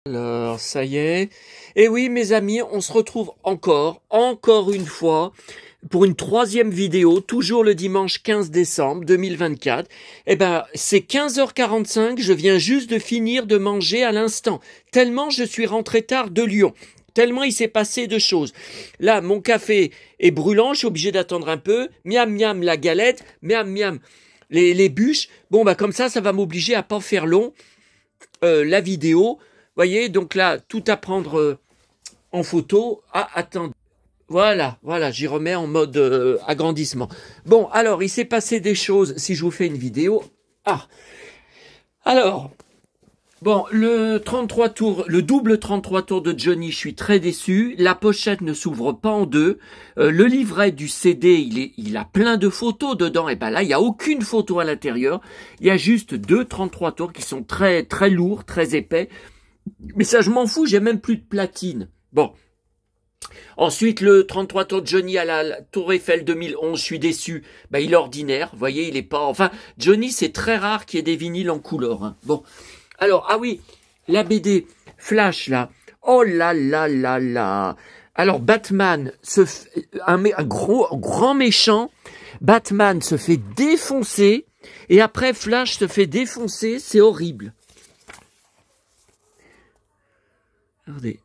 Alors, ça y est. Et oui, mes amis, on se retrouve encore une fois, pour une troisième vidéo, toujours le dimanche 15 décembre 2024. Eh ben, c'est 15h45, je viens juste de finir de manger à l'instant. Tellement je suis rentré tard de Lyon. Tellement il s'est passé de choses. Là, mon café est brûlant, je suis obligé d'attendre un peu. Miam, miam, la galette. Miam, miam, les bûches. Bon, bah, comme ça va m'obliger à pas faire long, la vidéo. Voyez, donc là, tout à prendre en photo. Ah, attends. Voilà, j'y remets en mode agrandissement. Bon, alors, il s'est passé des choses si je vous fais une vidéo. Ah, alors, bon, le 33 tours, le double 33 tours de Johnny, je suis très déçu. La pochette ne s'ouvre pas en deux. Le livret du CD, il a plein de photos dedans. Et ben là, il n'y a aucune photo à l'intérieur. Il y a juste deux 33 tours qui sont très, très lourds, très épais. Mais ça, je m'en fous, j'ai même plus de platine. Bon. Ensuite, le 33 tours de Johnny à la Tour Eiffel 2011, je suis déçu. Bah, il est ordinaire, vous voyez, il est pas... Enfin, Johnny, c'est très rare qu'il y ait des vinyles en couleur. Hein. Bon. Alors, ah oui, la BD Flash, là. Oh là là là là. Alors, Batman, un grand méchant, Batman se fait défoncer, et après, Flash se fait défoncer, c'est horrible. Regardez.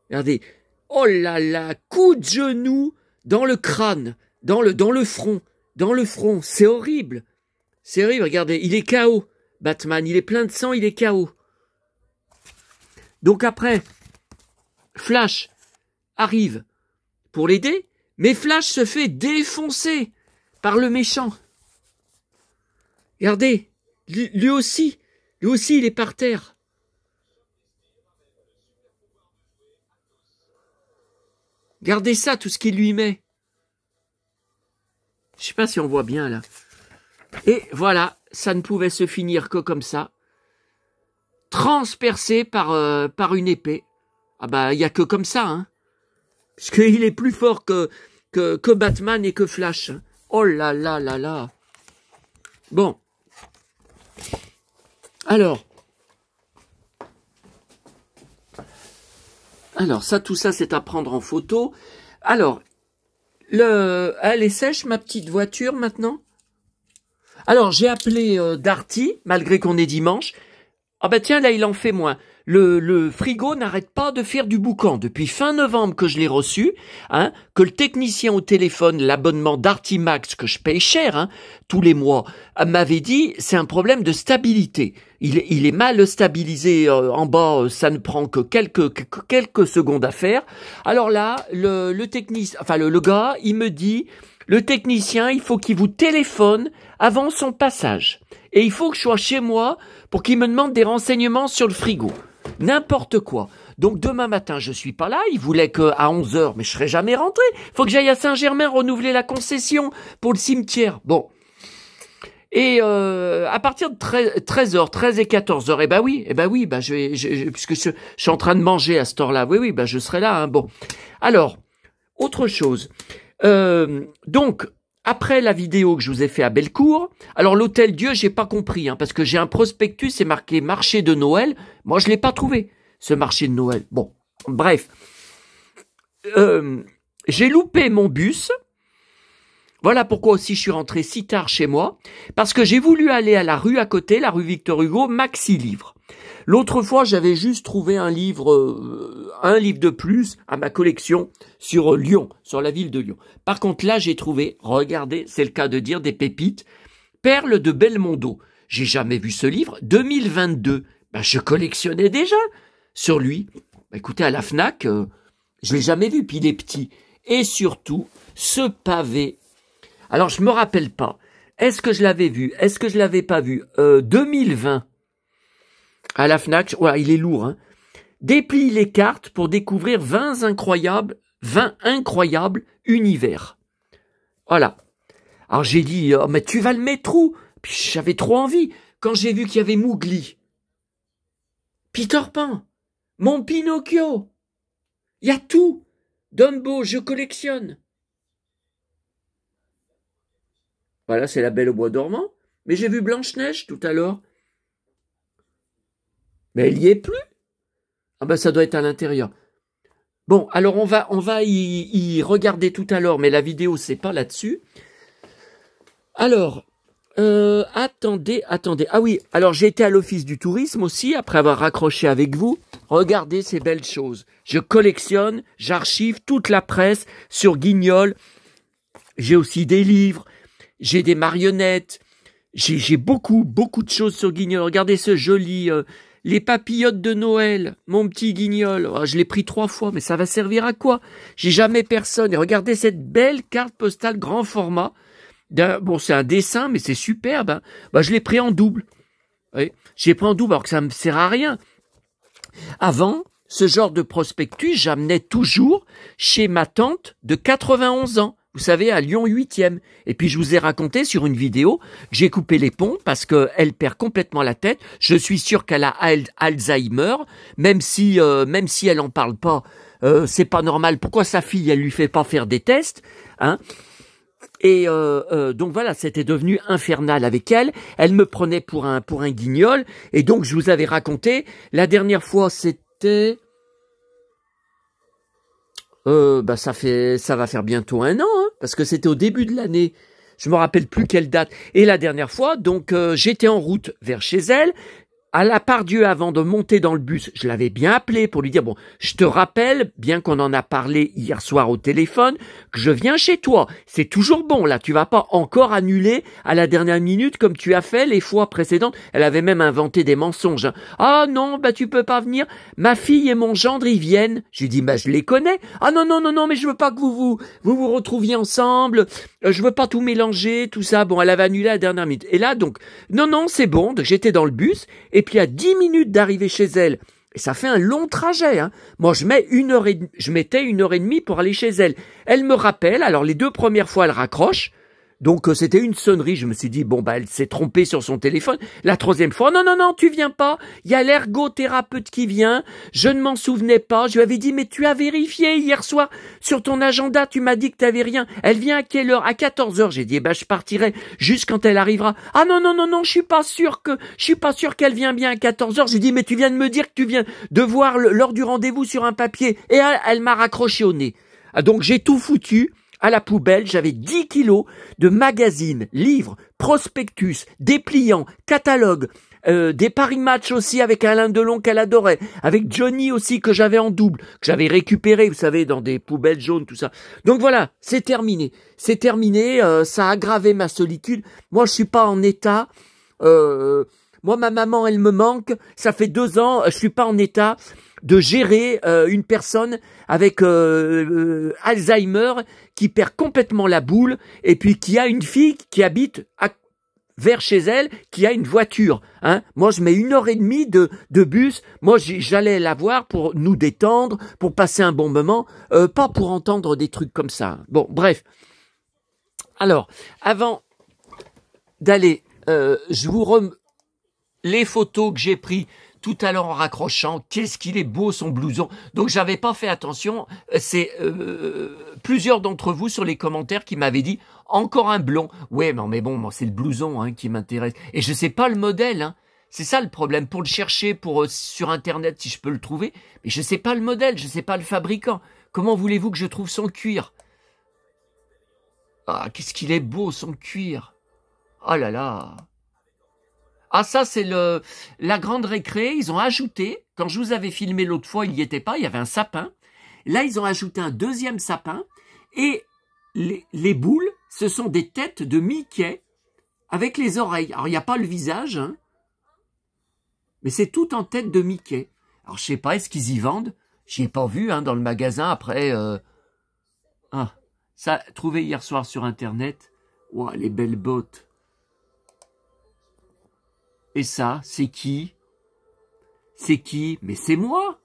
Regardez. Oh là là, coup de genou dans le crâne, dans le front, c'est horrible. C'est horrible, regardez, il est KO, Batman, il est plein de sang, il est KO. Donc après, Flash arrive pour l'aider, mais Flash se fait défoncer par le méchant. Regardez, lui aussi, il est par terre. Regardez ça, tout ce qu'il lui met. Je sais pas si on voit bien là. Et voilà, ça ne pouvait se finir que comme ça. Transpercé par une épée. Ah bah, il n'y a que comme ça, hein. Puisqu'il est plus fort que Batman et que Flash. Oh là là là là. Bon. Alors, ça, tout ça, c'est à prendre en photo. Alors, elle est sèche, ma petite voiture, maintenant? Alors, j'ai appelé Darty, malgré qu'on est dimanche. Ah bah tiens, là, il en fait moins. Le frigo n'arrête pas de faire du boucan. Depuis fin novembre que je l'ai reçu, hein, que le technicien au téléphone, l'abonnement Darty Max, que je paye cher, hein, tous les mois, m'avait dit, c'est un problème de stabilité. Il est mal stabilisé en bas, ça ne prend que quelques secondes à faire. Alors là, le technicien, enfin le gars, il me dit, le technicien, il faut qu'il vous téléphone avant son passage. Et il faut que je sois chez moi pour qu'il me demande des renseignements sur le frigo. N'importe quoi. Donc demain matin, je suis pas là. Il voulait qu'à 11h, mais je serai jamais rentré. Faut que j'aille à Saint-Germain renouveler la concession pour le cimetière. Bon. Et à partir de 13h, 13 et 14h, eh ben oui, puisque je suis en train de manger à cette heure-là. Oui, je serai là. Hein. Bon. Alors, autre chose. Donc, après la vidéo que je vous ai fait à Bellecour, alors l'Hôtel Dieu, j'ai pas compris, hein, parce que j'ai un prospectus, c'est marqué marché de Noël. Moi, je l'ai pas trouvé, ce marché de Noël. Bon, bref. J'ai loupé mon bus. Voilà pourquoi aussi je suis rentré si tard chez moi, parce que j'ai voulu aller à la rue à côté, la rue Victor Hugo, Maxi Livre. L'autre fois, j'avais juste trouvé un livre de plus à ma collection sur Lyon, sur la ville de Lyon. Par contre, là, j'ai trouvé, regardez, c'est le cas de dire, des pépites, Perles de Belmondo. J'ai jamais vu ce livre, 2022. Ben, je collectionnais déjà sur lui. Ben, écoutez, à la Fnac, je l'ai jamais vu, puis il est petit. Et surtout, ce pavé. Alors, je me rappelle pas. Est-ce que je l'avais vu? Est-ce que je l'avais pas vu? 2020. À la Fnac, ouais, il est lourd. Hein. Déplie les cartes pour découvrir 20 incroyables univers. Voilà. Alors j'ai dit, oh, mais tu vas le mettre où? Puis j'avais trop envie. Quand j'ai vu qu'il y avait Mowgli, Peter Pan, mon Pinocchio, il y a tout. Dumbo, je collectionne. Voilà, c'est la Belle au bois dormant. Mais j'ai vu Blanche-Neige tout à l'heure. Mais elle y est plus. Ah ben ça doit être à l'intérieur. Bon, alors on va y regarder tout à l'heure, mais la vidéo c'est pas là-dessus. Alors, attendez. Ah oui, alors j'ai été à l'office du tourisme aussi, après avoir raccroché avec vous. Regardez ces belles choses. Je collectionne, j'archive toute la presse sur Guignol. J'ai aussi des livres, j'ai des marionnettes, j'ai beaucoup de choses sur Guignol. Regardez ce joli... les papillotes de Noël, mon petit Guignol. Oh, je l'ai pris 3 fois, mais ça va servir à quoi? J'ai jamais personne. Et regardez cette belle carte postale grand format. Bon, c'est un dessin, mais c'est superbe. Hein. Bah, je l'ai pris en double. Oui, j'ai pris en double alors que ça me sert à rien. Avant, ce genre de prospectus, j'amenais toujours chez ma tante de 91 ans. Vous savez, à Lyon 8e. Et puis, je vous ai raconté sur une vidéo que j'ai coupé les ponts parce qu'elle perd complètement la tête. Je suis sûr qu'elle a Alzheimer, même si elle en parle pas. C'est pas normal. Pourquoi sa fille, elle lui fait pas faire des tests, hein? Et donc voilà, c'était devenu infernal avec elle. Elle me prenait pour un guignol. Et donc, je vous avais raconté, la dernière fois, c'était... ça va faire bientôt 1 an, hein, parce que c'était au début de l'année. Je me rappelle plus quelle date. Et la dernière fois, donc, j'étais en route vers chez elle. À la Pardieu, avant de monter dans le bus, je l'avais bien appelé pour lui dire, bon, je te rappelle, bien qu'on en a parlé hier soir au téléphone, que je viens chez toi. C'est toujours bon, là, tu vas pas encore annuler à la dernière minute comme tu as fait les fois précédentes. Elle avait même inventé des mensonges. Hein. Ah non, bah tu peux pas venir. Ma fille et mon gendre, ils viennent. Je lui dis, bah je les connais. Ah non, mais je veux pas que vous retrouviez ensemble. Je veux pas tout mélanger, tout ça. Bon, elle avait annulé à la dernière minute. Et là, donc, non, c'est bon. Donc, j'étais dans le bus. Et puis à 10 minutes d'arriver chez elle, et ça fait un long trajet, hein. Moi je mettais 1h30 pour aller chez elle. Elle me rappelle, alors les 2 premières fois elle raccroche, donc c'était une sonnerie, je me suis dit, bon bah elle s'est trompée sur son téléphone. La 3e fois, non, tu viens pas, il y a l'ergothérapeute qui vient, je ne m'en souvenais pas, je lui avais dit, mais tu as vérifié hier soir sur ton agenda, tu m'as dit que t'avais rien. Elle vient à quelle heure? À 14h, j'ai dit, je partirai juste quand elle arrivera. Ah non, je suis pas sûr qu'elle vient bien à 14h. J'ai dit, mais tu viens de me dire que tu viens de voir l'heure du rendez-vous sur un papier. Et elle m'a raccroché au nez. Ah, donc j'ai tout foutu à la poubelle, j'avais 10 kilos de magazines, livres, prospectus, dépliants, catalogues, des paris match aussi avec Alain Delon qu'elle adorait, avec Johnny aussi que j'avais en double, que j'avais récupéré, vous savez, dans des poubelles jaunes, tout ça. Donc voilà, c'est terminé, ça a aggravé ma solitude. Moi, je suis pas en état. Moi, ma maman, elle me manque. Ça fait 2 ans, je suis pas en état de gérer une personne avec Alzheimer qui perd complètement la boule et puis qui a une fille qui habite vers chez elle, qui a une voiture. Hein. Moi, je mets 1h30 de bus. Moi, j'allais la voir pour nous détendre, pour passer un bon moment, pas pour entendre des trucs comme ça. Bon, bref. Alors, avant d'aller, les photos que j'ai prises tout à l'heure en raccrochant, qu'est-ce qu'il est beau son blouson. Donc j'avais pas fait attention, c'est plusieurs d'entre vous sur les commentaires qui m'avaient dit encore un blond. Ouais, mais bon, moi c'est le blouson hein, qui m'intéresse. Et je sais pas le modèle, hein. C'est ça le problème, pour le chercher sur internet si je peux le trouver, mais je sais pas le modèle, je sais pas le fabricant. Comment voulez-vous que je trouve son cuir? Ah, qu'est-ce qu'il est beau son cuir. Oh là là. Ah ça c'est la grande récré, ils ont ajouté, quand je vous avais filmé l'autre fois, il n'y était pas, il y avait un sapin. Là ils ont ajouté un 2e sapin et les boules, ce sont des têtes de Mickey avec les oreilles. Alors il n'y a pas le visage, hein, mais c'est tout en tête de Mickey. Alors je sais pas, est-ce qu'ils y vendent? J'y ai pas vu hein, dans le magasin après. Ah, ça trouvé hier soir sur internet. Ouah, les belles bottes. Et ça, c'est qui? C'est qui? Mais c'est moi.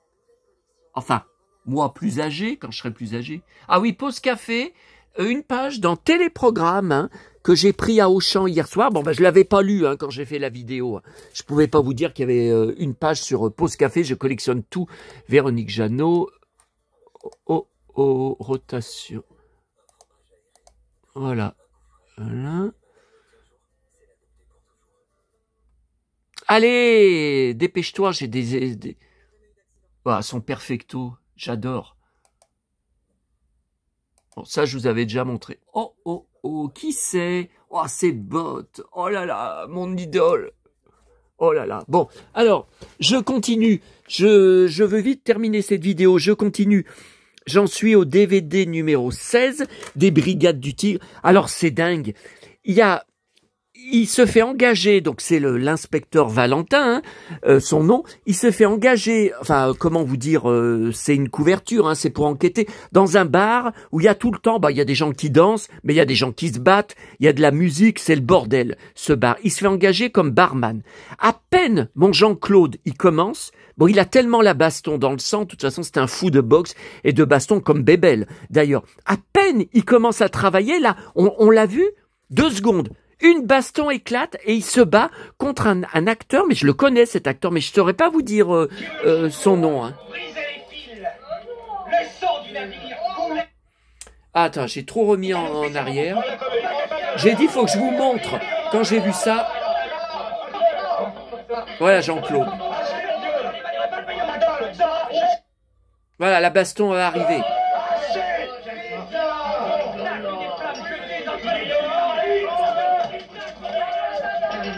Enfin, moi plus âgé, quand je serai plus âgé. Ah oui, Pause Café, une page dans Téléprogramme hein, que j'ai pris à Auchan hier soir. Bon, je l'avais pas lu hein, quand j'ai fait la vidéo. Je pouvais pas vous dire qu'il y avait une page sur Pause Café. Je collectionne tout. Véronique Jeannot. Rotation. Voilà. Allez, dépêche-toi, j'ai des... Ah, son perfecto, j'adore. Bon, ça, je vous avais déjà montré. Oh, oh, oh, qui c'est? Oh, c'est Bot. Oh là là, mon idole. Oh là là. Bon, alors, je continue. Je veux vite terminer cette vidéo. Je continue. J'en suis au DVD numéro 16 des Brigades du Tigre. Alors, c'est dingue. Il se fait engager, donc c'est l'inspecteur Valentin, hein, son nom, il se fait engager, enfin, comment vous dire, c'est une couverture, hein, c'est pour enquêter, dans un bar où il y a tout le temps, il y a des gens qui dansent, mais il y a des gens qui se battent, il y a de la musique, c'est le bordel, ce bar. Il se fait engager comme barman. À peine mon Jean-Claude, il commence, bon, il a tellement la baston dans le sang, de toute façon, c'est un fou de boxe et de baston comme Bébel. D'ailleurs, à peine il commence à travailler, là, on l'a vu, 2 secondes. Une baston éclate et il se bat contre un acteur, mais je le connais cet acteur, mais je ne saurais pas vous dire son nom. Hein. Ah, attends, j'ai trop remis en arrière. J'ai dit, il faut que je vous montre. Quand j'ai vu ça... Voilà Jean-Claude. Voilà, la baston va arriver.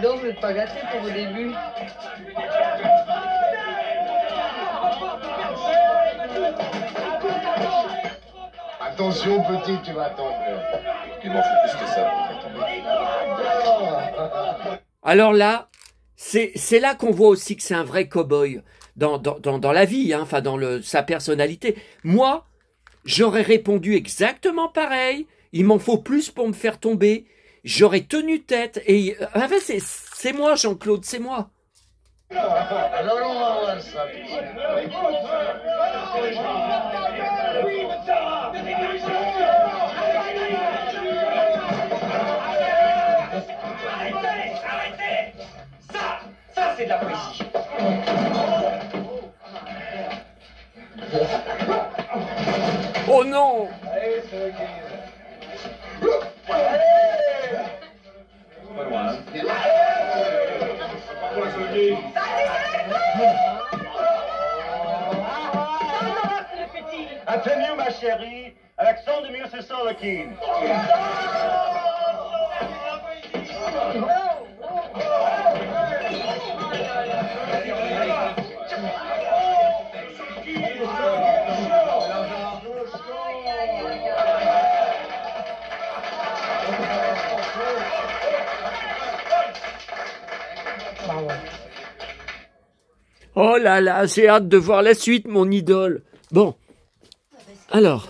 Donc, je vais pas gâter pour au début. Attention, petit, tu vas tomber. Il m'en faut plus que ça pour tomber. Alors là, c'est là qu'on voit aussi que c'est un vrai cow-boy dans la vie, hein, enfin dans sa personnalité. Moi, j'aurais répondu exactement pareil. Il m'en faut plus pour me faire tomber. J'aurais tenu tête et enfin, c'est moi Jean-Claude, c'est moi. Alors on va voir ça. Arrêtez! Ça c'est de la poésie. Oh non! Allez, c'est ok. Attention ma chérie, l'accent de mieux c'est ça le king. Oh là là, j'ai hâte de voir la suite, mon idole. Bon, alors,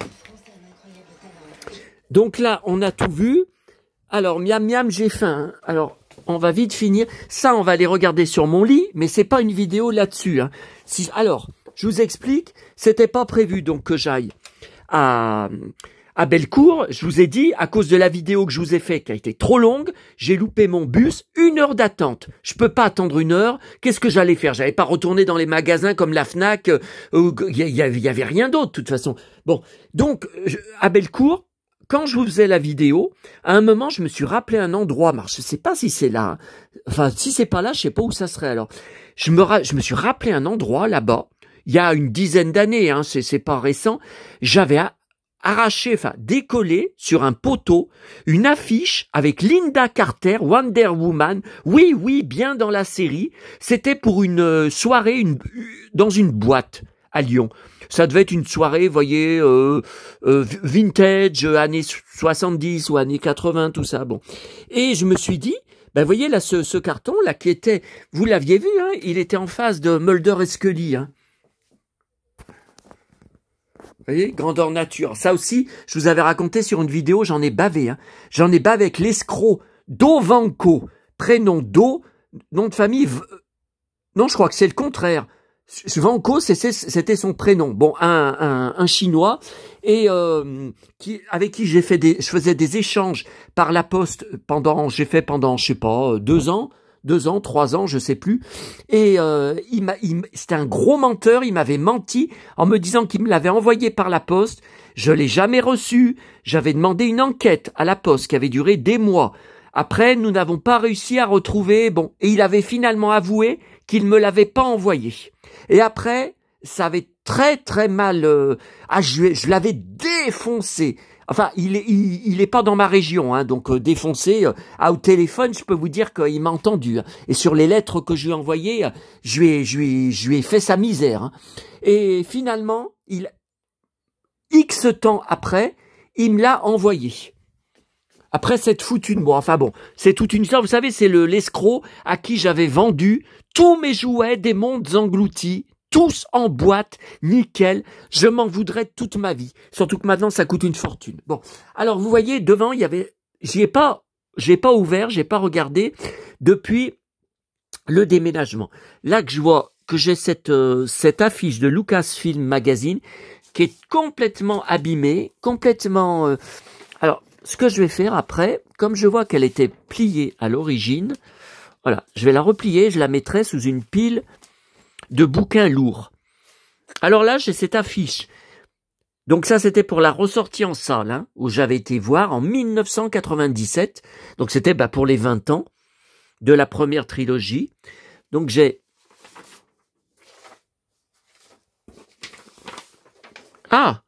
donc là, on a tout vu. Alors, miam miam, j'ai faim. Hein. Alors, on va vite finir. Ça, on va les regarder sur mon lit, mais c'est pas une vidéo là-dessus. Hein. Alors, je vous explique, c'était pas prévu donc que j'aille à Bellecour. Je vous ai dit, à cause de la vidéo que je vous ai faite, qui a été trop longue, j'ai loupé mon bus, 1 heure d'attente. Je peux pas attendre 1 heure. Qu'est-ce que j'allais faire? J'allais pas retourner dans les magasins comme la Fnac, où il y avait rien d'autre, de toute façon. Bon. Donc, à Bellecour, quand je vous faisais la vidéo, à un moment, je me suis rappelé un endroit. Je sais pas si c'est là. Hein. Enfin, si c'est pas là, je sais pas où ça serait alors. Je me suis rappelé un endroit là-bas. Il y a une dizaine d'années, hein, c'est pas récent. J'avais arraché, enfin décollé sur un poteau une affiche avec Linda Carter, Wonder Woman. Oui, oui, bien dans la série. C'était pour une soirée dans une boîte à Lyon. Ça devait être une soirée, vous voyez, vintage, années 70 ou années 80, tout ça. Bon. Et je me suis dit, ben vous voyez là ce carton là qui était, vous l'aviez vu, hein, il était en face de Mulder et Scully. Hein. Vous voyez, grandeur nature. Ça aussi, je vous avais raconté sur une vidéo, j'en ai bavé. Hein. J'en ai bavé avec l'escroc Dovanko, prénom Do, nom de famille... Non, je crois que c'est le contraire. Vanko, c'était son prénom. Bon, un Chinois et avec qui je faisais des échanges par la poste pendant, je sais pas, 2 ans, 3 ans, je sais plus. Et c'était un gros menteur. Il m'avait menti en me disant qu'il me l'avait envoyé par la poste. Je l'ai jamais reçu. J'avais demandé une enquête à la poste qui avait duré des mois. Après, nous n'avons pas réussi à retrouver, bon, et il avait finalement avoué qu'il me l'avait pas envoyé. Et après, ça avait très très mal, je l'avais défoncé. Enfin, il est pas dans ma région, hein, donc défoncé. Au téléphone, je peux vous dire qu'il m'a entendu. Hein. Et sur les lettres que je lui ai envoyées, je lui ai fait sa misère. Hein. Et finalement, X temps après, il me l'a envoyé. Après cette foutue de moi, enfin bon, c'est toute une histoire. Vous savez, c'est l'escroc à qui j'avais vendu tous mes jouets des mondes engloutis, tous en boîte, nickel. Je m'en voudrais toute ma vie. Surtout que maintenant, ça coûte une fortune. Bon, alors vous voyez, devant, il y avait, j'ai pas ouvert, j'ai pas regardé depuis le déménagement. Là que je vois que j'ai cette affiche de Lucasfilm Magazine qui est complètement abîmée, complètement. Alors, ce que je vais faire après, comme je vois qu'elle était pliée à l'origine, voilà, je vais la replier, je la mettrai sous une pile de bouquins lourds. Alors là, j'ai cette affiche. Donc ça, c'était pour la ressortie en salle, hein, où j'avais été voir en 1997. Donc c'était pour les 20 ans de la première trilogie. Donc j'ai... Ah!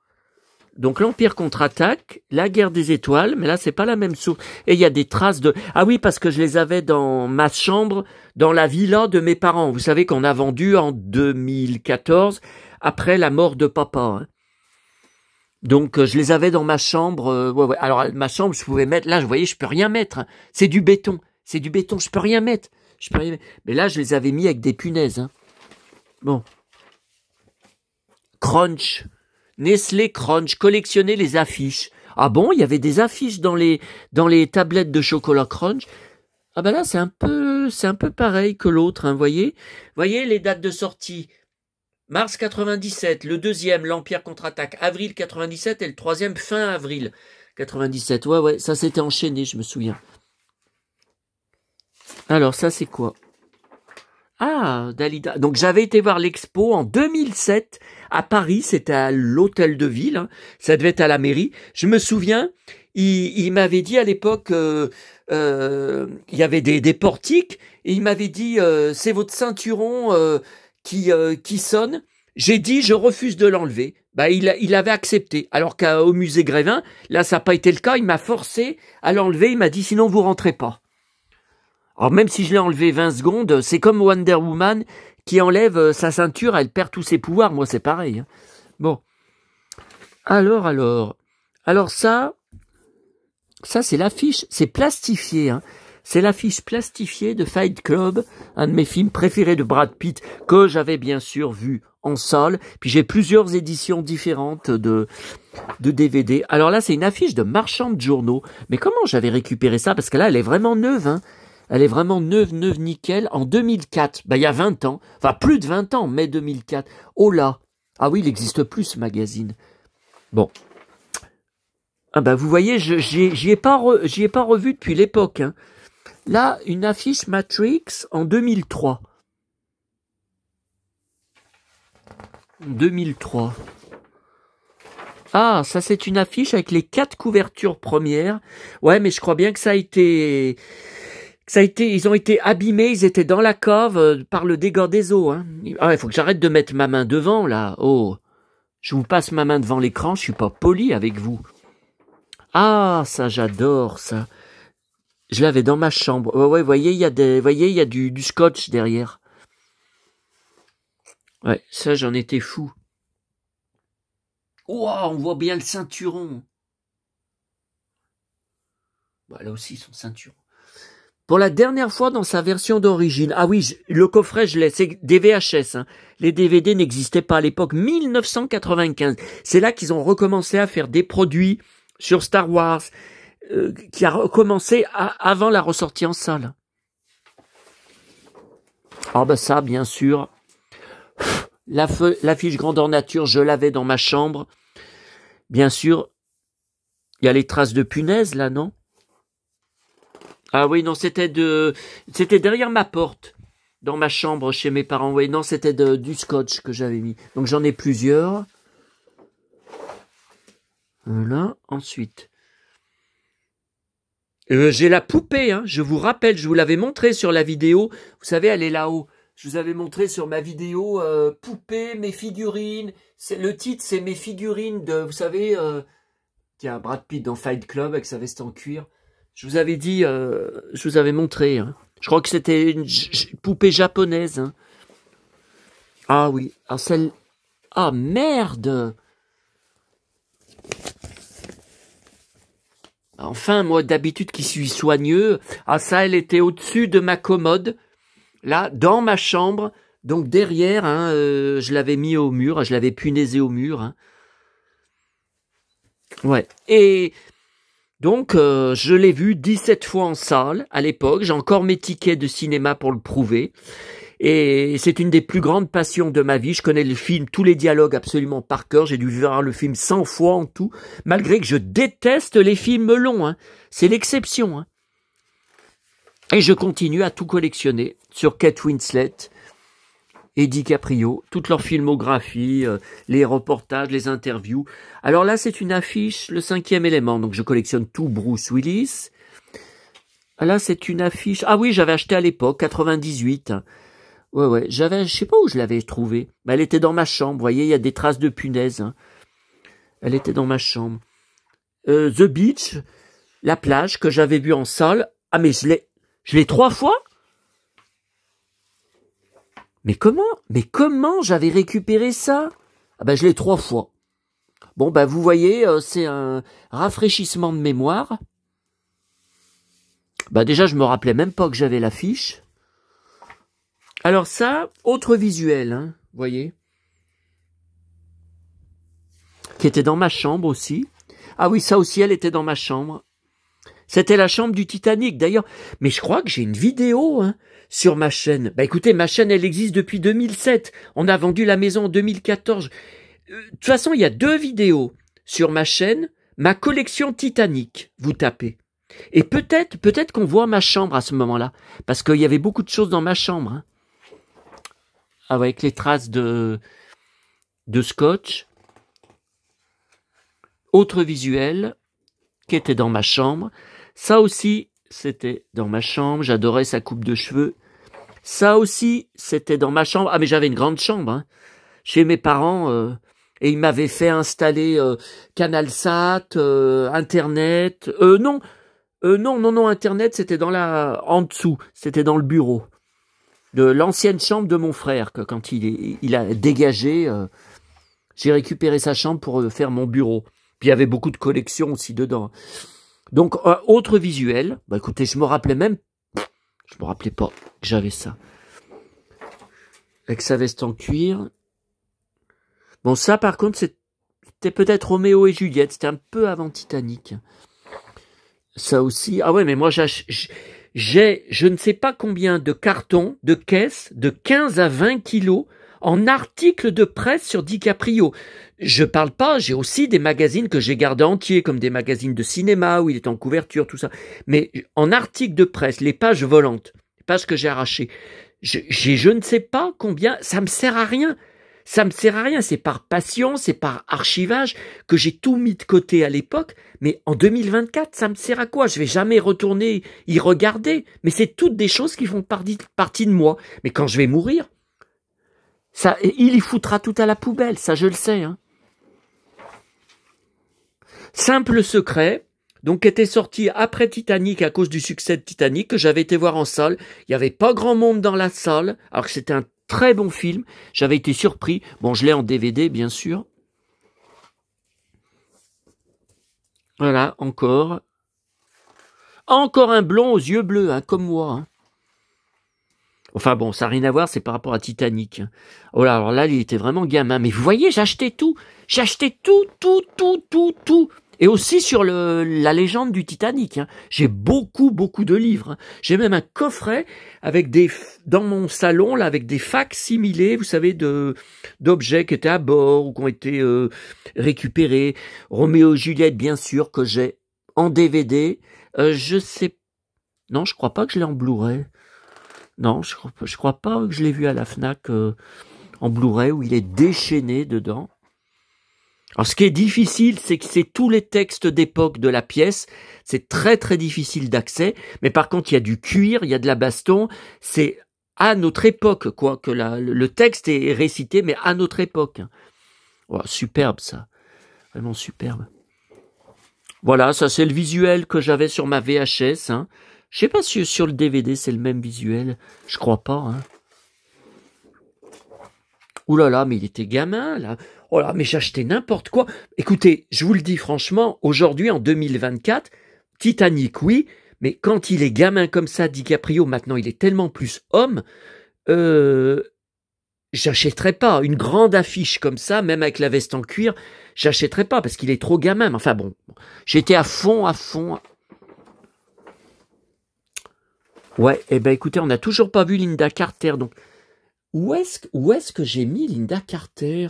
Donc l'Empire contre-attaque, la guerre des étoiles, mais là c'est pas la même source. Et il y a des traces de... Ah oui, parce que je les avais dans ma chambre, dans la villa de mes parents. Vous savez qu'on a vendu en 2014, après la mort de papa. Hein. Donc je les avais dans ma chambre. Ouais. Alors ma chambre, je pouvais mettre... Là, vous voyez, je peux rien mettre. Hein. C'est du béton. C'est du béton, je peux rien mettre. Mais là, je les avais mis avec des punaises. Hein. Bon. Crunch. Nestlé Crunch, collectionner les affiches. Ah bon, il y avait des affiches dans les tablettes de chocolat Crunch. Ah ben là, c'est un peu pareil que l'autre, hein, voyez les dates de sortie. Mars 97, le deuxième, l'Empire contre-attaque, avril 97 et le troisième, fin avril 97. Ouais, ça s'était enchaîné, je me souviens. Alors, ça c'est quoi? Ah, Dalida. Donc j'avais été voir l'expo en 2007 à Paris, c'était à l'hôtel de ville, hein. Ça devait être à la mairie. Je me souviens, il m'avait dit à l'époque, il y avait des portiques, et il m'avait dit, c'est votre ceinturon qui sonne. J'ai dit, je refuse de l'enlever. Il avait accepté. Alors qu'au musée Grévin, là ça n'a pas été le cas, il m'a forcé à l'enlever, il m'a dit, sinon vous rentrez pas. Alors même si je l'ai enlevé 20 secondes, c'est comme Wonder Woman qui enlève sa ceinture, elle perd tous ses pouvoirs. Moi, c'est pareil. Hein. Bon. Alors ça c'est l'affiche, c'est plastifié. Hein. C'est l'affiche plastifiée de Fight Club, un de mes films préférés de Brad Pitt, que j'avais bien sûr vu en salle. Puis j'ai plusieurs éditions différentes de DVD. Alors là, c'est une affiche de Marchand de journaux. Mais comment j'avais récupéré ça? Parce que là, elle est vraiment neuve, hein. Elle est vraiment neuve, nickel, en 2004. Il y a 20 ans. Enfin, plus de 20 ans, mai 2004. Oh là! Ah oui, il n'existe plus, ce magazine. Bon. Ah vous voyez, j'y ai pas revu depuis l'époque. Hein. Là, une affiche Matrix en 2003. 2003. Ah, ça c'est une affiche avec les 4 couvertures premières. Ouais, mais je crois bien que ça a été, ils ont été abîmés, ils étaient dans la cave par le dégât des eaux. Hein. Ah, il faut que j'arrête de mettre ma main devant, là. Oh, je vous passe ma main devant l'écran, je suis pas poli avec vous. Ah, ça, j'adore, ça. Je l'avais dans ma chambre. Ouais, voyez, il y a du scotch derrière. Ouais, ça, j'en étais fou. Ouah, on voit bien le ceinturon. Là aussi, son ceinturon. Pour la dernière fois dans sa version d'origine. Ah oui, le coffret, je l'ai. C'est des VHS. Hein. Les DVD n'existaient pas à l'époque. 1995. C'est là qu'ils ont recommencé à faire des produits sur Star Wars, qui a recommencé avant la ressortie en salle. Ah ça, bien sûr. L'affiche grandeur nature, je l'avais dans ma chambre. Bien sûr, il y a les traces de punaises, là, non? Ah oui, non, c'était derrière ma porte, dans ma chambre chez mes parents. Oui, non, c'était du scotch que j'avais mis. Donc j'en ai plusieurs. Voilà, ensuite. J'ai la poupée, hein, je vous rappelle, je vous l'avais montré sur la vidéo. Vous savez, elle est là-haut. Je vous avais montré sur ma vidéo poupée, mes figurines. Le titre, c'est mes figurines de, vous savez, tiens, Brad Pitt dans Fight Club avec sa veste en cuir. Je vous avais dit, je vous avais montré. Hein. Je crois que c'était une poupée japonaise. Hein. Ah oui, alors celle... Ah merde! Enfin, moi, d'habitude, qui suis soigneux, ah ça, elle était au-dessus de ma commode, là, dans ma chambre, donc derrière, hein, je l'avais mis au mur, je l'avais punaisé au mur. Hein. Ouais, et donc, je l'ai vu 17 fois en salle, à l'époque, j'ai encore mes tickets de cinéma pour le prouver, et c'est une des plus grandes passions de ma vie. Je connais le film, tous les dialogues absolument par cœur. J'ai dû voir le film 100 fois en tout, malgré que je déteste les films longs. Hein. C'est l'exception. Hein. Et je continue à tout collectionner sur Kate Winslet et DiCaprio, toute leur filmographie, les reportages, les interviews. Alors là, c'est une affiche, le 5e élément. Donc je collectionne tout Bruce Willis. Là, c'est une affiche... Ah oui, j'avais acheté à l'époque, 98. Ouais, je sais pas où je l'avais trouvée. Mais elle était dans ma chambre, vous voyez, il y a des traces de punaise. Hein. Elle était dans ma chambre. The Beach, la plage que j'avais vue en salle. Ah, mais je l'ai 3 fois? Mais comment j'avais récupéré ça? Ah ben, je l'ai 3 fois. Bon, ben, vous voyez, c'est un rafraîchissement de mémoire. Ben, déjà, je me rappelais même pas que j'avais l'affiche. Alors ça, autre visuel, hein, vous voyez, qui était dans ma chambre aussi. Ah oui, ça aussi, elle était dans ma chambre. C'était la chambre du Titanic, d'ailleurs. Mais je crois que j'ai une vidéo hein, sur ma chaîne. Bah écoutez, ma chaîne, elle existe depuis 2007. On a vendu la maison en 2014. De toute façon, il y a 2 vidéos sur ma chaîne. Ma collection Titanic, vous tapez. Et peut-être qu'on voit ma chambre à ce moment-là. Parce qu'il y avait beaucoup de choses dans ma chambre, hein. Avec les traces de scotch. Autre visuel qui était dans ma chambre. Ça aussi, c'était dans ma chambre. J'adorais sa coupe de cheveux. Ça aussi, c'était dans ma chambre. Ah, mais j'avais une grande chambre, hein, chez mes parents. Et ils m'avaient fait installer CanalSat, Internet. Non, Internet, c'était en dessous. C'était dans le bureau. De l'ancienne chambre de mon frère, que quand il a dégagé, j'ai récupéré sa chambre pour faire mon bureau. Puis il y avait beaucoup de collections aussi dedans. Donc, autre visuel, bah écoutez, je me rappelais pas que j'avais ça. Avec sa veste en cuir. Bon, ça par contre, c'était peut-être Roméo et Juliette, c'était un peu avant Titanic. Ça aussi, ah ouais, mais moi j'ai je ne sais pas combien de cartons, de caisses, de 15 à 20 kilos en articles de presse sur DiCaprio. Je parle pas, j'ai aussi des magazines que j'ai gardés entiers, comme des magazines de cinéma où il est en couverture, tout ça. Mais en articles de presse, les pages volantes, les pages que j'ai arrachées, je ne sais pas combien, ça me sert à rien. Ça me sert à rien, c'est par passion, c'est par archivage que j'ai tout mis de côté à l'époque, mais en 2024, ça me sert à quoi? Je vais jamais retourner y regarder, mais c'est toutes des choses qui font partie de moi. Mais quand je vais mourir, ça, il y foutra tout à la poubelle, ça je le sais. Hein. Simple secret, donc était sorti après Titanic à cause du succès de Titanic, que j'avais été voir en salle. Il n'y avait pas grand monde dans la salle, alors que c'était un très bon film, j'avais été surpris. Bon, je l'ai en DVD, bien sûr. Voilà, encore. Encore un blond aux yeux bleus, hein, comme moi. Hein. Enfin bon, ça n'a rien à voir, c'est par rapport à Titanic. Oh là, alors là, il était vraiment gamin. Mais vous voyez, j'achetais tout. J'achetais tout. Et aussi sur la légende du Titanic. Hein. J'ai beaucoup de livres. Hein. J'ai même un coffret avec dans mon salon là avec des facsimilés, vous savez, d'objets qui étaient à bord ou qui ont été récupérés. Roméo et Juliette, bien sûr, que j'ai en DVD. Je sais, non, je crois pas que je l'ai en Blu-ray. Non, je crois pas que je l'ai vu à la Fnac en Blu-ray où il est déchaîné dedans. Alors, ce qui est difficile, c'est que c'est tous les textes d'époque de la pièce. C'est très, très difficile d'accès. Mais par contre, il y a du cuir, il y a de la baston. C'est à notre époque, quoi, que le texte est récité, mais à notre époque. Oh, superbe, ça. Vraiment superbe. Voilà, ça, c'est le visuel que j'avais sur ma VHS, hein. Je sais pas si sur le DVD, c'est le même visuel. Je crois pas, hein. Ouh là là, mais il était gamin, là. Oh là, mais j'achetais n'importe quoi. Écoutez, je vous le dis franchement, aujourd'hui, en 2024, Titanic, oui, mais quand il est gamin comme ça, DiCaprio, maintenant, il est tellement plus homme, j'achèterais pas une grande affiche comme ça, même avec la veste en cuir, j'achèterais pas parce qu'il est trop gamin. Mais enfin bon, j'étais à fond. Ouais, eh ben écoutez, on n'a toujours pas vu Linda Carter, donc où est-ce que j'ai mis Linda Carter?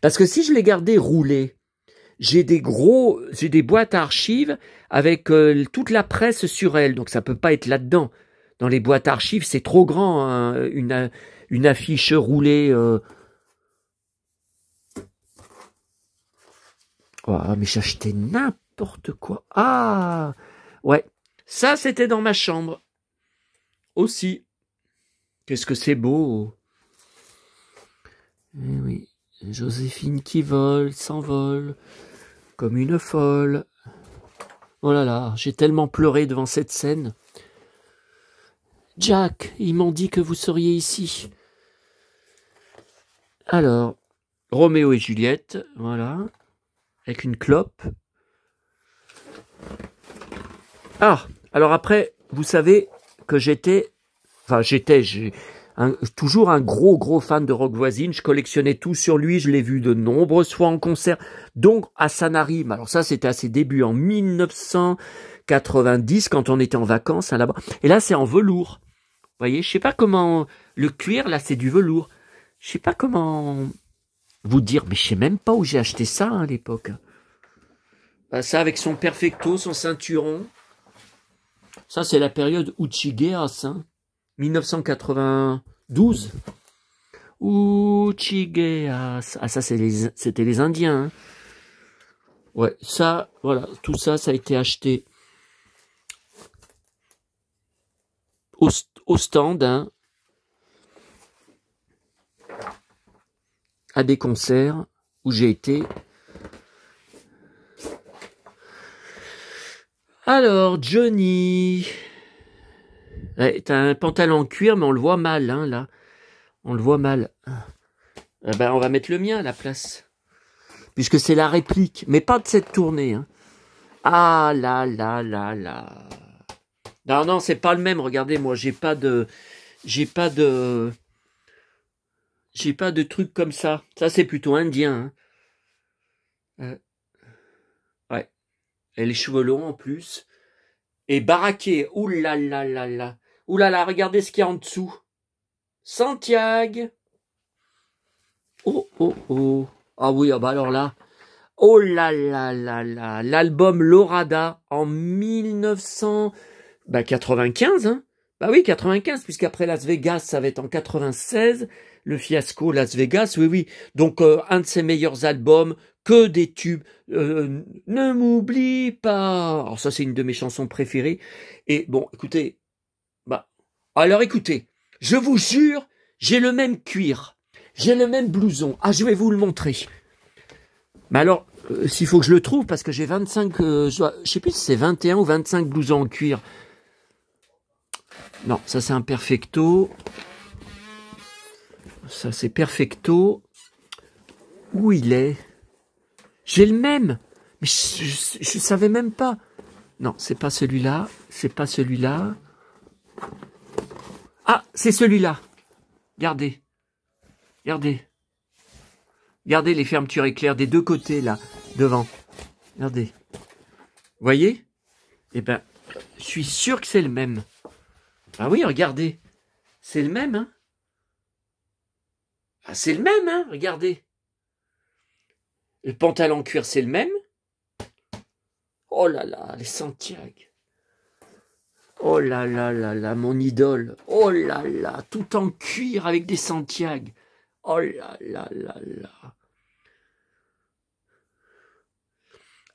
Parce que si je l'ai gardée roulée, j'ai des boîtes à archives avec toute la presse sur elle, donc ça peut pas être là-dedans. Dans les boîtes à archives, c'est trop grand, hein, une affiche roulée. Oh, mais j'ai acheté n'importe quoi. Ah, ouais. Ça, c'était dans ma chambre. Aussi. Qu'est-ce que c'est beau. Eh oui. Joséphine qui vole, s'envole, comme une folle. Oh là là, j'ai tellement pleuré devant cette scène. Jack, ils m'ont dit que vous seriez ici. Alors, Roméo et Juliette, voilà. Avec une clope. Ah, alors après, vous savez que j'ai toujours un gros fan de Rock Voisine. Je collectionnais tout sur lui, je l'ai vu de nombreuses fois en concert, donc à Sanary. Alors ça, c'était à ses débuts en 1990, quand on était en vacances hein, là-bas. Et là, c'est en velours. Vous voyez, je sais pas comment... Le cuir, là, c'est du velours. Je sais pas comment vous dire, mais je sais même pas où j'ai acheté ça hein, à l'époque. Ça avec son perfecto, son ceinturon. Ça, c'est la période Uchigeas, hein. 1992. Uchigeas. Ah, ça, c'était les Indiens. Hein. Ouais, ça, voilà, tout ça, ça a été acheté au stand, hein, à des concerts où j'ai été. Alors, Johnny... Ouais, t'as un pantalon en cuir, mais on le voit mal, hein, là. On le voit mal. Ben, on va mettre le mien à la place. Puisque c'est la réplique, mais pas de cette tournée. Hein. Ah là. Non, c'est pas le même. Regardez, moi, j'ai pas de trucs comme ça. Ça, c'est plutôt indien. Hein. Ouais. Et les cheveux longs en plus. Et baraqué. Ouh là là. Ouh là là, regardez ce qu'il y a en dessous. Santiago. Oh. Ah oui, ah bah alors là. Oh là là. L'album Lorada en 1995. Hein. Bah oui, 95, puisqu'après Las Vegas, ça va être en 96. Le fiasco Las Vegas, oui. Donc, un de ses meilleurs albums, que des tubes. Ne m'oublie pas. Alors ça, c'est une de mes chansons préférées. Et bon, écoutez. Alors écoutez, je vous jure, j'ai le même cuir. J'ai le même blouson. Ah, je vais vous le montrer. Mais alors, s'il faut que je le trouve, parce que j'ai 25... je sais plus si c'est 21 ou 25 blousons en cuir. Non, ça c'est un perfecto. Ça c'est perfecto. Où il est? J'ai le même. Mais je savais même pas. Non, c'est pas celui-là. C'est pas celui-là. Ah, c'est celui-là. Regardez. Regardez les fermetures éclairs des deux côtés, là, devant. Regardez. Vous voyez? Eh ben, je suis sûr que c'est le même. Ah oui, regardez. C'est le même, hein? Ah, c'est le même, hein? Regardez. Le pantalon cuir, c'est le même. Oh là là, les Santiago. Oh là là, mon idole. Oh là là, tout en cuir avec des Santiago. Oh là là.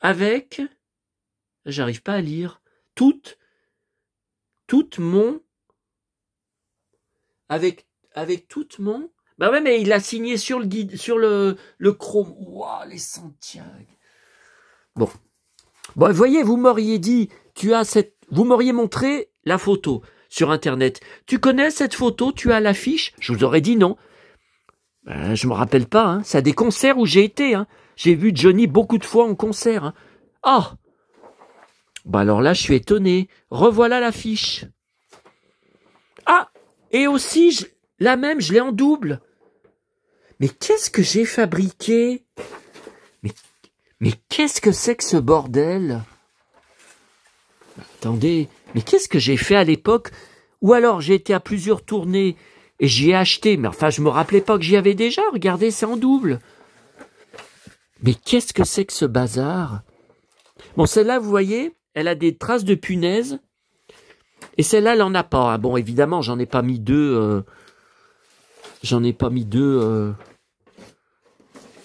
avec, j'arrive pas à lire, avec toute mon, bah ouais, mais il a signé sur le guide, sur le chrome. Ouah, les Santiago. Bon. Bon, vous voyez, vous m'auriez dit, vous m'auriez montré la photo sur Internet. Tu connais cette photo? Tu as l'affiche? Je vous aurais dit non. Je me rappelle pas, hein. C'est à des concerts où j'ai été, hein. J'ai vu Johnny beaucoup de fois en concert, hein. Ah! Bah alors là, je suis étonné. Revoilà l'affiche. Ah! Et aussi, la même, je l'ai en double. Mais qu'est-ce que j'ai fabriqué? Mais qu'est-ce que c'est que ce bordel? Attendez, mais qu'est-ce que j'ai fait à l'époque? Ou alors j'ai été à plusieurs tournées et j'y ai acheté, mais enfin je me rappelais pas que j'y avais déjà, regardez, c'est en double. Mais qu'est-ce que c'est que ce bazar? Bon, celle-là, vous voyez, elle a des traces de punaise, et celle-là, elle en a pas. Hein. Bon, évidemment, j'en ai pas mis deux.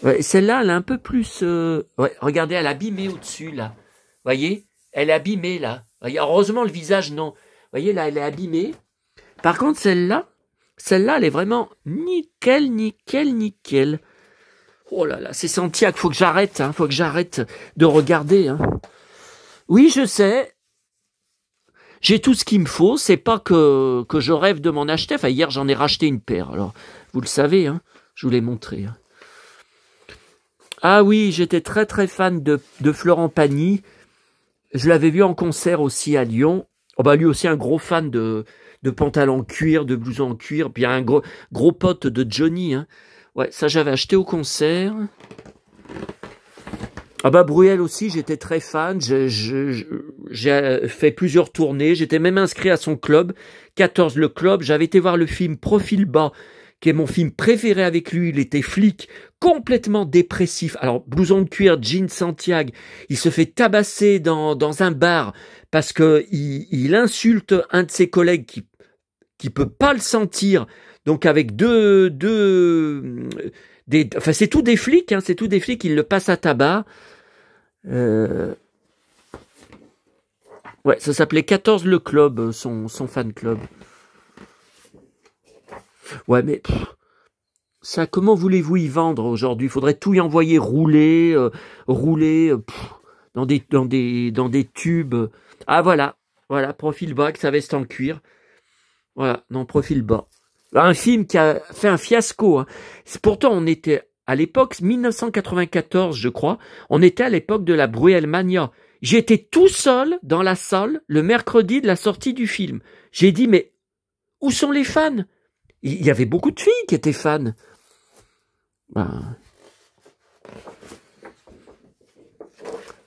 Ouais, celle-là, elle est un peu plus... Ouais, regardez, elle est abîmée au-dessus, là. Vous voyez? Elle est abîmée, là. Voyez, heureusement, le visage, non. Vous voyez, là, elle est abîmée. Par contre, celle-là, elle est vraiment nickel, nickel, nickel. Oh là là, c'est Santiago, faut que j'arrête, hein. Faut que j'arrête de regarder, hein. Oui, je sais. J'ai tout ce qu'il me faut. C'est pas que je rêve de m'en acheter. Enfin, hier, j'en ai racheté une paire. Alors, vous le savez, hein. Je vous l'ai montré, hein. Ah oui, j'étais très très fan de Florent Pagny. Je l'avais vu en concert aussi à Lyon. Oh bah lui aussi un gros fan de pantalons en cuir, de blousons en cuir. Puis un gros pote de Johnny. Hein. Ouais, ça j'avais acheté au concert. Ah bah Bruel aussi, j'étais très fan. J'ai fait plusieurs tournées. J'étais même inscrit à son club, 14 le club. J'avais été voir le film Profil bas, qui est mon film préféré avec lui. Il était flic, complètement dépressif. Alors, blouson de cuir, jean Santiago, il se fait tabasser dans un bar parce que il insulte un de ses collègues qui peut pas le sentir. Donc, avec enfin, c'est tout des flics, hein, c'est tout des flics, il le passe à tabac. Ouais, ça s'appelait 14 le club, son fan club. Ouais, mais ça, comment voulez-vous y vendre aujourd'hui? Il faudrait tout y envoyer rouler, dans des tubes. Ah voilà, profil bas avec sa veste en cuir. Voilà, non, profil bas. Un film qui a fait un fiasco. Hein. Pourtant, on était à l'époque 1994, je crois. On était à l'époque de la Bruelmania. J'étais tout seul dans la salle le mercredi de la sortie du film. J'ai dit, mais où sont les fans? Il y avait beaucoup de filles qui étaient fans. Ben.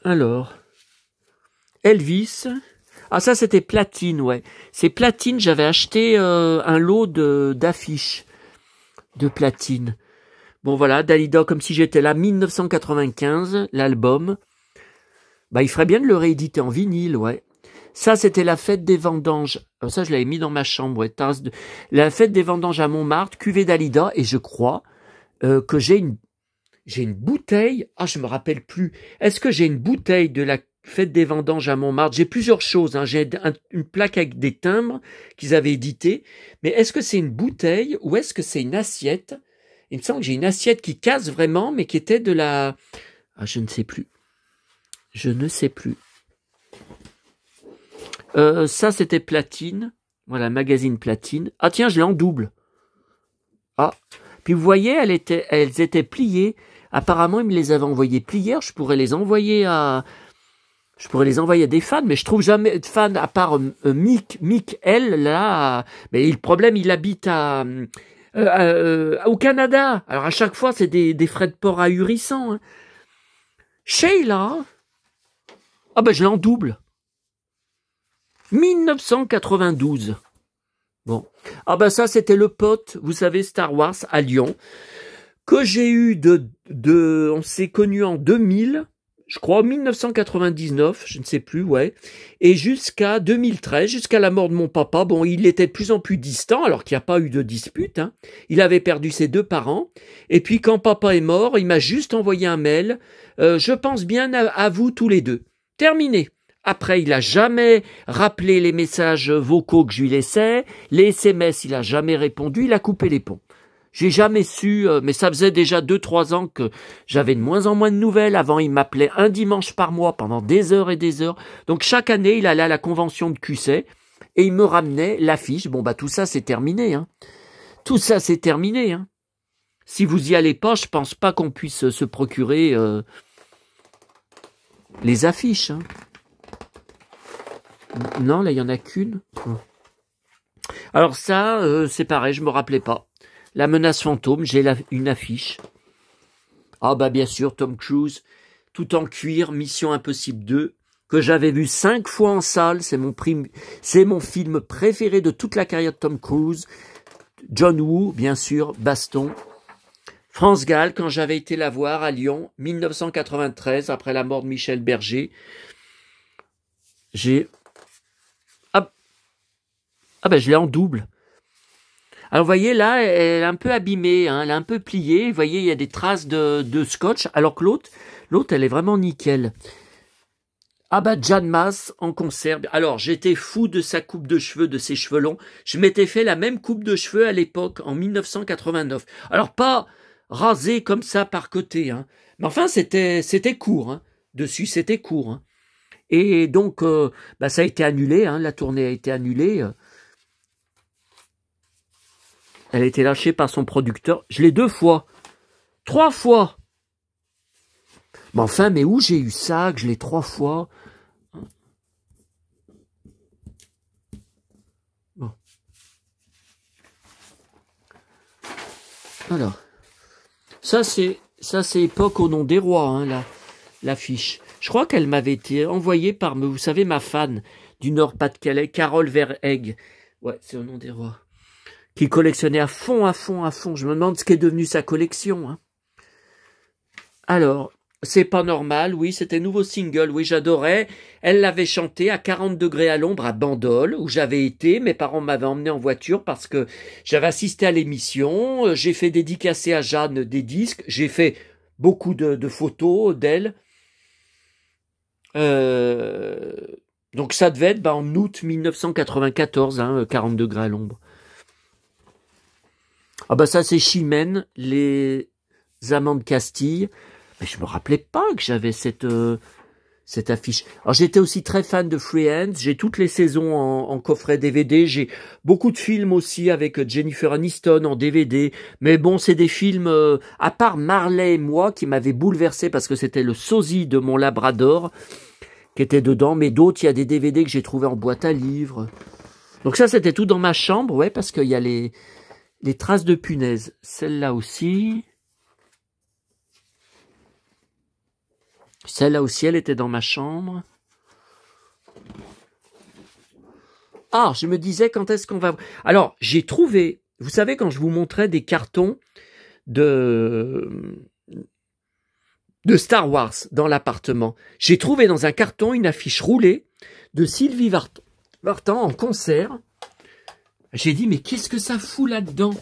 Alors, Elvis. Ah ça c'était Platine, ouais. C'est Platine, j'avais acheté un lot d'affiches de Platine. Bon voilà, Dalida comme si j'étais là, 1995, l'album. Bah il ferait bien de le rééditer en vinyle, ouais. Ça c'était la fête des vendanges. Alors, ça je l'avais mis dans ma chambre, ouais. La fête des vendanges à Montmartre, cuvée Dalida, et je crois que j'ai une bouteille. Ah je me rappelle plus. Est-ce que j'ai une bouteille de la fête des vendanges à Montmartre? J'ai plusieurs choses. Hein. J'ai une plaque avec des timbres qu'ils avaient édité. Mais est-ce que c'est une bouteille ou est-ce que c'est une assiette? Il me semble que j'ai une assiette qui casse vraiment, mais qui était de la... Ah, je ne sais plus. Je ne sais plus. Ça, c'était Platine. Voilà, magazine Platine. Ah tiens, je l'ai en double. Ah. Puis vous voyez, elles étaient pliées. Apparemment, ils me les avaient envoyées pliées. Je pourrais les envoyer à des fans, mais je trouve jamais de fans à part Mick L là. Mais le problème, il habite au Canada. Alors à chaque fois, c'est des frais de port ahurissants. Hein. Sheila, ah ben je l'ai en double. 1992. Bon, ah ben ça c'était le pote, vous savez, Star Wars à Lyon, que j'ai eu on s'est connu en 2000. je crois, en 1999, je ne sais plus, ouais, et jusqu'à 2013, jusqu'à la mort de mon papa. Bon, il était de plus en plus distant, alors qu'il n'y a pas eu de dispute, hein. Il avait perdu ses 2 parents, et puis quand papa est mort, il m'a juste envoyé un mail, je pense bien à vous tous les deux. Terminé. Après, il a jamais rappelé les messages vocaux que je lui laissais, les SMS, il a jamais répondu, il a coupé les ponts. J'ai jamais su, mais ça faisait déjà 2-3 ans que j'avais de moins en moins de nouvelles. Avant, il m'appelait un dimanche par mois pendant des heures et des heures. Donc chaque année, il allait à la convention de QC et il me ramenait l'affiche. Bon, bah tout ça, c'est terminé, hein. Tout ça, c'est terminé, hein. Si vous y allez pas, je pense pas qu'on puisse se procurer les affiches, hein. Non, là, il y en a qu'une. Alors ça, c'est pareil, je me rappelais pas. La menace fantôme, j'ai une affiche. Ah bah bien sûr, Tom Cruise, tout en cuir, Mission Impossible 2, que j'avais vu 5 fois en salle. C'est mon film préféré de toute la carrière de Tom Cruise. John Woo, bien sûr, baston. France Gall, quand j'avais été la voir à Lyon, 1993, après la mort de Michel Berger. Ah ben je l'ai en double. Alors vous voyez là, elle est un peu abîmée, hein, elle est un peu pliée. Vous voyez, il y a des traces de scotch, alors que l'autre, elle est vraiment nickel. Ah bah Jan Maas en concert. Alors j'étais fou de sa coupe de cheveux, de ses cheveux longs. Je m'étais fait la même coupe de cheveux à l'époque, en 1989. Alors pas rasé comme ça par côté, hein. Mais enfin c'était court, hein. Dessus c'était court, hein. Et donc bah, ça a été annulé, hein. La tournée a été annulée. Elle a été lâchée par son producteur. Je l'ai 2 fois. 3 fois. Mais enfin, mais où j'ai eu ça, que je l'ai 3 fois? Bon. Alors. Ça, c'est époque au nom des rois, hein, l'affiche. Je crois qu'elle m'avait été envoyée par, vous savez, ma fan du Nord-Pas-de-Calais, Carole Verhegg. Ouais, c'est au nom des rois. Qui collectionnait à fond. Je me demande ce qu'est devenu sa collection, hein. Alors, c'est pas normal, oui, c'était nouveau single, oui, j'adorais. Elle l'avait chanté à 40 degrés à l'ombre à Bandol, où j'avais été. Mes parents m'avaient emmené en voiture parce que j'avais assisté à l'émission. J'ai fait dédicacer à Jeanne des disques. J'ai fait beaucoup de photos d'elle. Donc ça devait être en août 1994, hein, 40 degrés à l'ombre. Ah bah ça c'est Chimène, les Amants de Castille. Mais je me rappelais pas que j'avais cette affiche. Alors j'étais aussi très fan de Freehands, j'ai toutes les saisons en coffret DVD, j'ai beaucoup de films aussi avec Jennifer Aniston en DVD, mais bon c'est des films, à part Marley et moi, qui m'avaient bouleversé parce que c'était le sosie de mon Labrador qui était dedans, mais d'autres, il y a des DVD que j'ai trouvés en boîte à livres. Donc ça c'était tout dans ma chambre, ouais, parce qu'il y a les traces de punaises. Celle-là aussi. Celle-là aussi, elle était dans ma chambre. Ah, je me disais, quand est-ce qu'on va... Alors, j'ai trouvé... Vous savez, quand je vous montrais des cartons de Star Wars dans l'appartement, j'ai trouvé dans un carton une affiche roulée de Sylvie Vartan en concert. J'ai dit, mais qu'est-ce que ça fout là-dedans?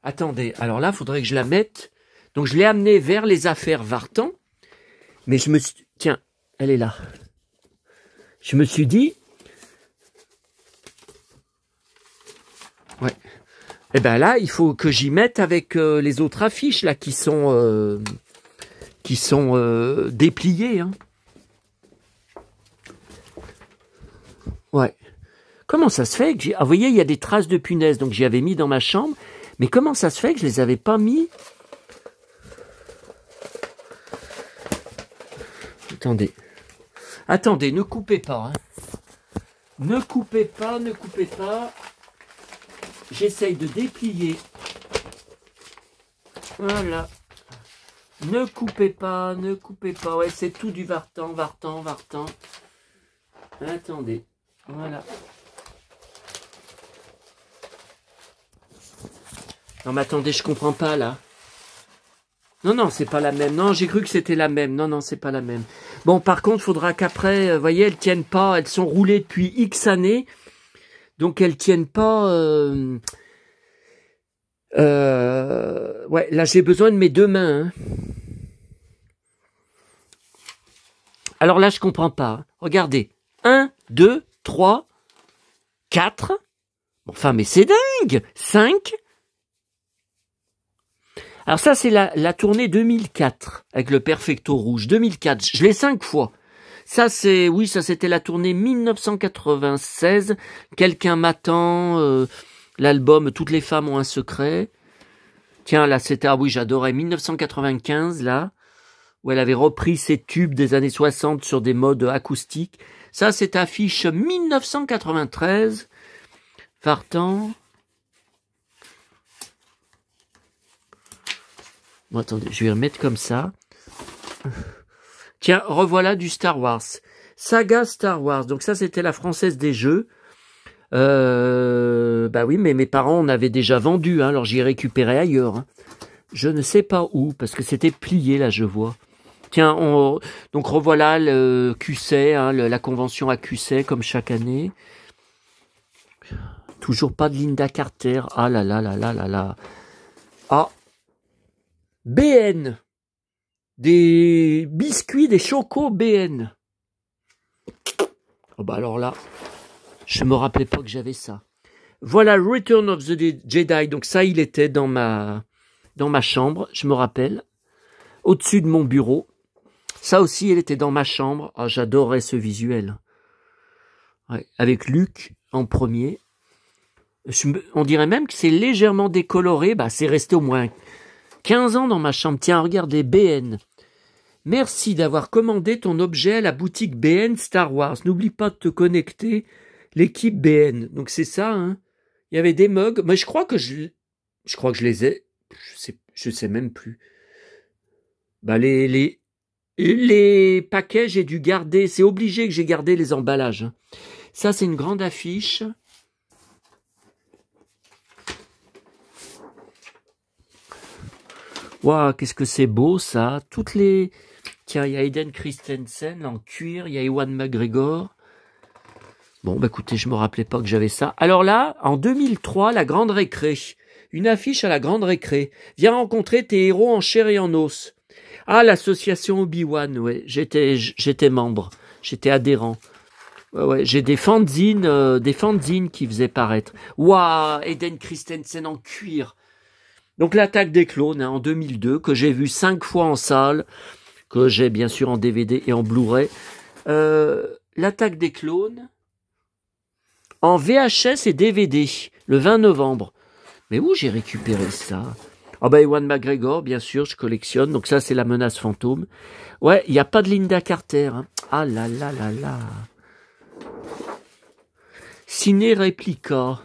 Attendez, alors là, il faudrait que je la mette. Donc, je l'ai amenée vers les affaires Vartan. Mais je me suis... Tiens, elle est là. Je me suis dit... Ouais. Eh ben là, il faut que j'y mette avec les autres affiches, là, qui sont dépliées, hein. Ouais. Comment ça se fait que j'ai... Ah, vous voyez, il y a des traces de punaises, donc j'y avais mis dans ma chambre. Mais comment ça se fait que je les avais pas mis? Attendez, ne coupez pas, hein. Ne coupez pas. J'essaye de déplier. Voilà. Ne coupez pas. Ouais, c'est tout du Vartan. Attendez. Voilà. Non mais attendez, je comprends pas là. Non, non, c'est pas la même. Non, j'ai cru que c'était la même. Non, non, c'est pas la même. Bon, par contre, faudra qu'après, vous voyez, elles tiennent pas. Elles sont roulées depuis X années. Donc, elles tiennent pas... ouais, là, j'ai besoin de mes deux mains. Hein. Alors là, je comprends pas. Regardez. 1, 2, 3, 4. Enfin, mais c'est dingue. 5. Alors ça, c'est la tournée 2004, avec le Perfecto rouge. 2004, je l'ai 5 fois. Ça, c'est, oui, ça c'était la tournée 1996. Quelqu'un m'attend, l'album Toutes les femmes ont un secret. Tiens, là, c'était, ah oui, j'adorais 1995, là, où elle avait repris ses tubes des années 60 sur des modes acoustiques. Ça, c'est affiche 1993. Vartan. Bon, attendez, je vais remettre comme ça. Tiens, revoilà du Star Wars. Saga Star Wars. Donc ça, c'était la française des jeux. Bah oui, mais mes parents en avaient déjà vendu. Hein, alors j'y ai récupéré ailleurs. Hein. Je ne sais pas où, parce que c'était plié, là, je vois. Tiens, donc revoilà le QC, hein, la convention à QC, comme chaque année. Toujours pas de Linda Carter. Ah là là là là là là. Ah. BN. Des biscuits, des chocos BN. Oh bah alors là, je me rappelais pas que j'avais ça. Voilà Return of the Jedi. Donc ça, il était dans ma chambre, je me rappelle. Au-dessus de mon bureau. Ça aussi, il était dans ma chambre. Ah, j'adorais ce visuel. Ouais, avec Luke en premier. On dirait même que c'est légèrement décoloré. Bah, c'est resté au moins 15 ans dans ma chambre. Tiens, regardez, BN. Merci d'avoir commandé ton objet à la boutique BN Star Wars. N'oublie pas de te connecter. L'équipe BN. Donc c'est ça, hein. Il y avait des mugs. Mais je crois que je les ai. Je sais même plus. Bah, les paquets, j'ai dû garder. C'est obligé que j'ai gardé les emballages. Hein. Ça, c'est une grande affiche. Waouh, qu'est-ce que c'est beau, ça. Toutes les... Tiens, il y a Hayden Christensen en cuir, il y a Ewan McGregor. Bon, bah écoutez, je me rappelais pas que j'avais ça. Alors là, en 2003, la Grande Récré. Une affiche à la Grande Récré. Viens rencontrer tes héros en chair et en os. Ah, l'association Obi-Wan, ouais. J'étais membre. J'étais adhérent. Ouais, j'ai des fanzines qui faisaient paraître. Waouh, Hayden Christensen en cuir. Donc l'attaque des clones, hein, en 2002, que j'ai vu 5 fois en salle, que j'ai bien sûr en DVD et en Blu-ray. L'attaque des clones, en VHS et DVD, le 20 novembre. Mais où j'ai récupéré ça? Ah bah Ewan McGregor, bien sûr, je collectionne. Donc ça, c'est la menace fantôme. Ouais, il n'y a pas de Linda Carter. Hein. Ah là là là là. Ciné Réplica.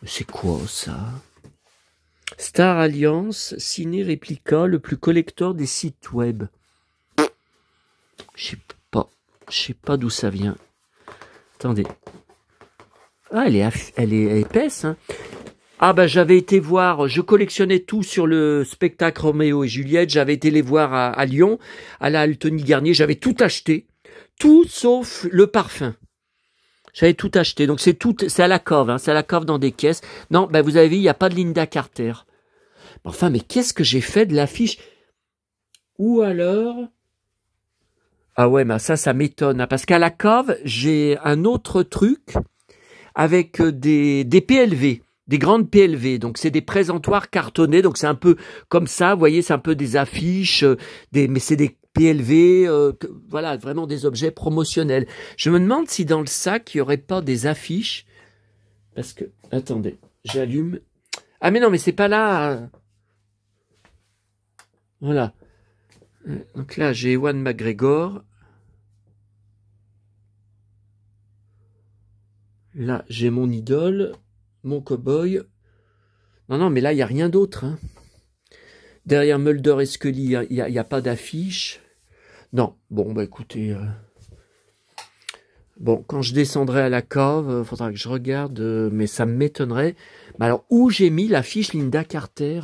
C'est quoi ça? Star Alliance, Ciné Réplica, le plus collector des sites web. Je sais pas d'où ça vient. Attendez. Ah, elle est épaisse, hein. Ah bah j'avais été voir, je collectionnais tout sur le spectacle Roméo et Juliette, j'avais été les voir à Lyon, à la Altony Garnier, j'avais tout acheté, tout sauf le parfum. J'avais tout acheté, donc c'est à la cave, hein, c'est à la cave dans des caisses. Non, bah vous avez vu, il n'y a pas de Linda Carter. Enfin, mais qu'est-ce que j'ai fait de l'affiche? Ou alors... Ah ouais, mais ça m'étonne, hein, parce qu'à la cave, j'ai un autre truc avec des PLV. Des grandes PLV, donc c'est des présentoirs cartonnés, donc c'est un peu comme ça, vous voyez, c'est un peu des affiches, mais c'est des PLV, voilà, vraiment des objets promotionnels. Je me demande si dans le sac, il n'y aurait pas des affiches, parce que, attendez, j'allume. Ah mais non, mais c'est pas là. Voilà. Donc là, j'ai Ewan McGregor. Là, j'ai mon idole. Mon cow-boy. Non, mais là, il n'y a rien d'autre. Hein. Derrière Mulder et Scully, il n'y a pas d'affiche. Non, bon, bah écoutez. Bon, quand je descendrai à la cave, il faudra que je regarde, mais ça m'étonnerait. Mais alors, où j'ai mis l'affiche Linda Carter?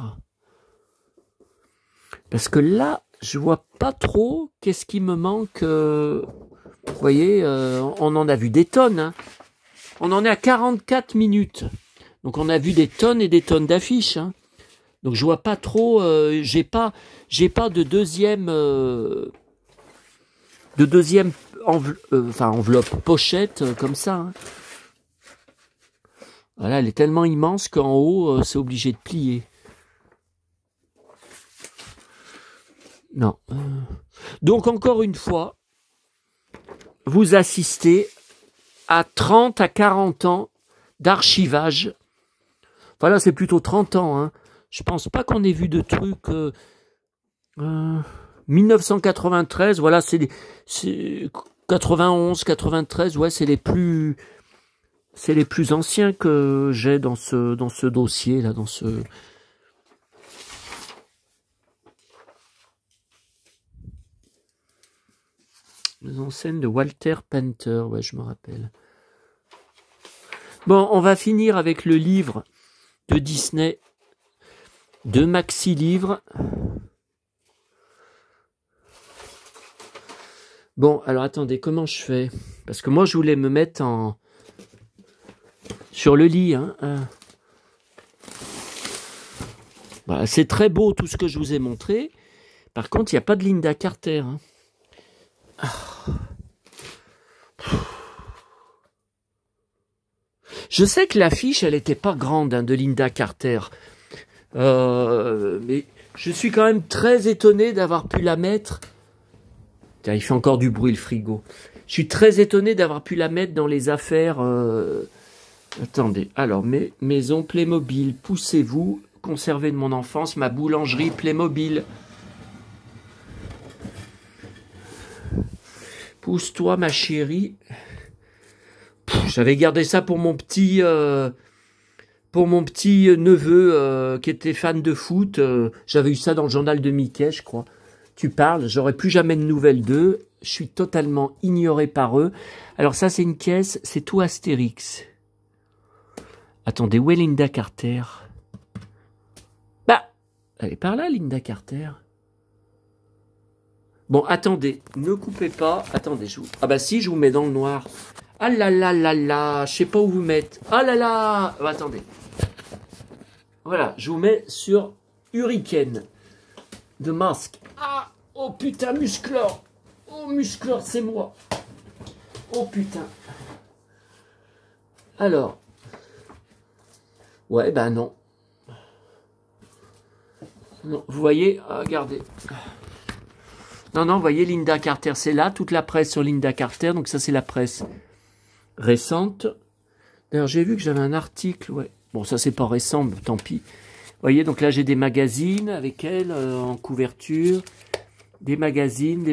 Parce que là, je vois pas trop qu'est-ce qui me manque. Vous voyez, on en a vu des tonnes. Hein. On en est à 44 minutes. Donc on a vu des tonnes et des tonnes d'affiches. Hein. Donc je vois pas trop. J'ai pas de deuxième enveloppe, pochette comme ça. Hein. Voilà, elle est tellement immense qu'en haut, c'est obligé de plier. Non. Donc encore une fois, vous assistez à 30 à 40 ans d'archivage. Voilà, c'est plutôt 30 ans. Hein. Je pense pas qu'on ait vu de trucs. 1993, voilà, c'est 91, 93, ouais, c'est les plus anciens que j'ai dans ce dossier là, dans ce. Les enseignes de Walter Painter, ouais, je me rappelle. Bon, on va finir avec le livre de Disney, de Maxi Livre. Bon, alors attendez, comment je fais? Parce que moi, je voulais me mettre sur le lit. Hein. Voilà, c'est très beau tout ce que je vous ai montré. Par contre, il n'y a pas de Lynda Carter. Hein. Je sais que l'affiche, elle n'était pas grande hein, de Lynda Carter. Mais je suis quand même très étonné d'avoir pu la mettre. Tiens, il fait encore du bruit le frigo. Je suis très étonné d'avoir pu la mettre dans les affaires. Attendez, alors, maison Playmobil, poussez-vous, conservez de mon enfance, ma boulangerie Playmobil. Pousse-toi, ma chérie. J'avais gardé ça pour mon petit neveu qui était fan de foot. J'avais eu ça dans le journal de Mickey, je crois. Tu parles, j'aurai plus jamais de nouvelles d'eux. Je suis totalement ignoré par eux. Alors ça, c'est une caisse, c'est tout Astérix. Attendez, où est Lynda Carter? Bah, elle est par là, Lynda Carter. Bon, attendez, ne coupez pas. Attendez, ah bah si, je vous mets dans le noir. Ah là là là là, je sais pas où vous mettre. Ah là là, attendez. Voilà, je vous mets sur Hurricane de masque. Ah, oh putain, Musclor. Oh, Musclor, c'est moi. Oh putain. Alors. Ouais, ben non. Non, vous voyez, regardez. Non, non, vous voyez, Lynda Carter, c'est là, toute la presse sur Lynda Carter, donc ça c'est la presse récente. D'ailleurs, j'ai vu que j'avais un article, ouais. Bon, ça c'est pas récent, tant pis. Vous voyez, donc là j'ai des magazines avec elle en couverture, des magazines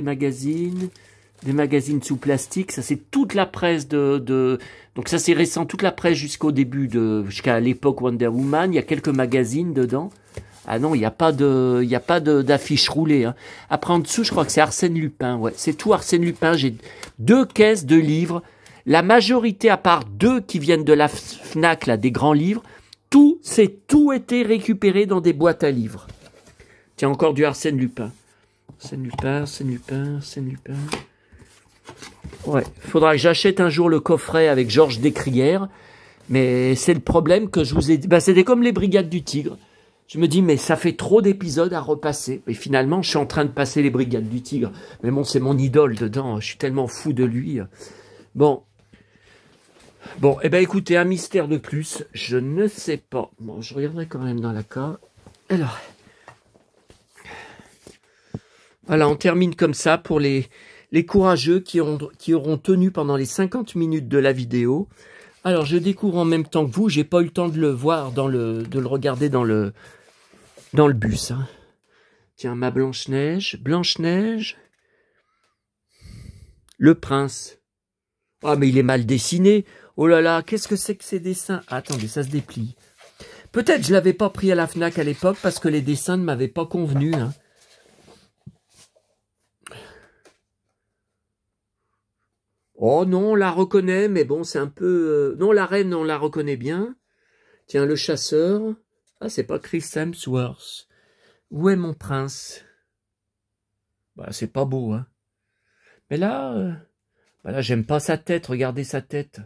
sous plastique, ça c'est toute la presse donc ça c'est récent, toute la presse jusqu'à l'époque Wonder Woman, il y a quelques magazines dedans. Ah non, il n'y a pas d'affiche roulée. Hein. Après, en dessous, je crois que c'est Arsène Lupin. Ouais, c'est tout Arsène Lupin. J'ai 2 caisses de livres. La majorité, à part 2 qui viennent de la Fnac, là, des grands livres, tout été récupéré dans des boîtes à livres. Tiens, encore du Arsène Lupin. Arsène Lupin. Ouais, faudra que j'achète un jour le coffret avec Georges Descrières. Mais c'est le problème que je vous ai dit. Bah, c'était comme les Brigades du Tigre. Je me dis, mais ça fait trop d'épisodes à repasser. Et finalement, je suis en train de passer les Brigades du Tigre. Mais bon, c'est mon idole dedans. Je suis tellement fou de lui. Bon, eh ben écoutez, un mystère de plus. Je ne sais pas. Bon, je regarderai quand même dans la cave. Alors, voilà, on termine comme ça pour les courageux qui auront tenu pendant les 50 minutes de la vidéo. Alors, je découvre en même temps que vous. J'ai pas eu le temps de le voir, de le regarder dans le bus. Hein. Tiens, ma Blanche-Neige. Blanche-Neige. Le prince. Ah, mais il est mal dessiné. Oh là là, qu'est-ce que c'est que ces dessins? Ah, attendez, ça se déplie. Peut-être je l'avais pas pris à la Fnac à l'époque parce que les dessins ne m'avaient pas convenu. Hein. Oh non, on la reconnaît, mais bon, c'est un peu... Non, la reine, on la reconnaît bien. Tiens, le chasseur. Ah, c'est pas Chris Hemsworth. Où est mon prince? Bah, c'est pas beau, hein. Mais là, bah là, j'aime pas sa tête. Regardez sa tête.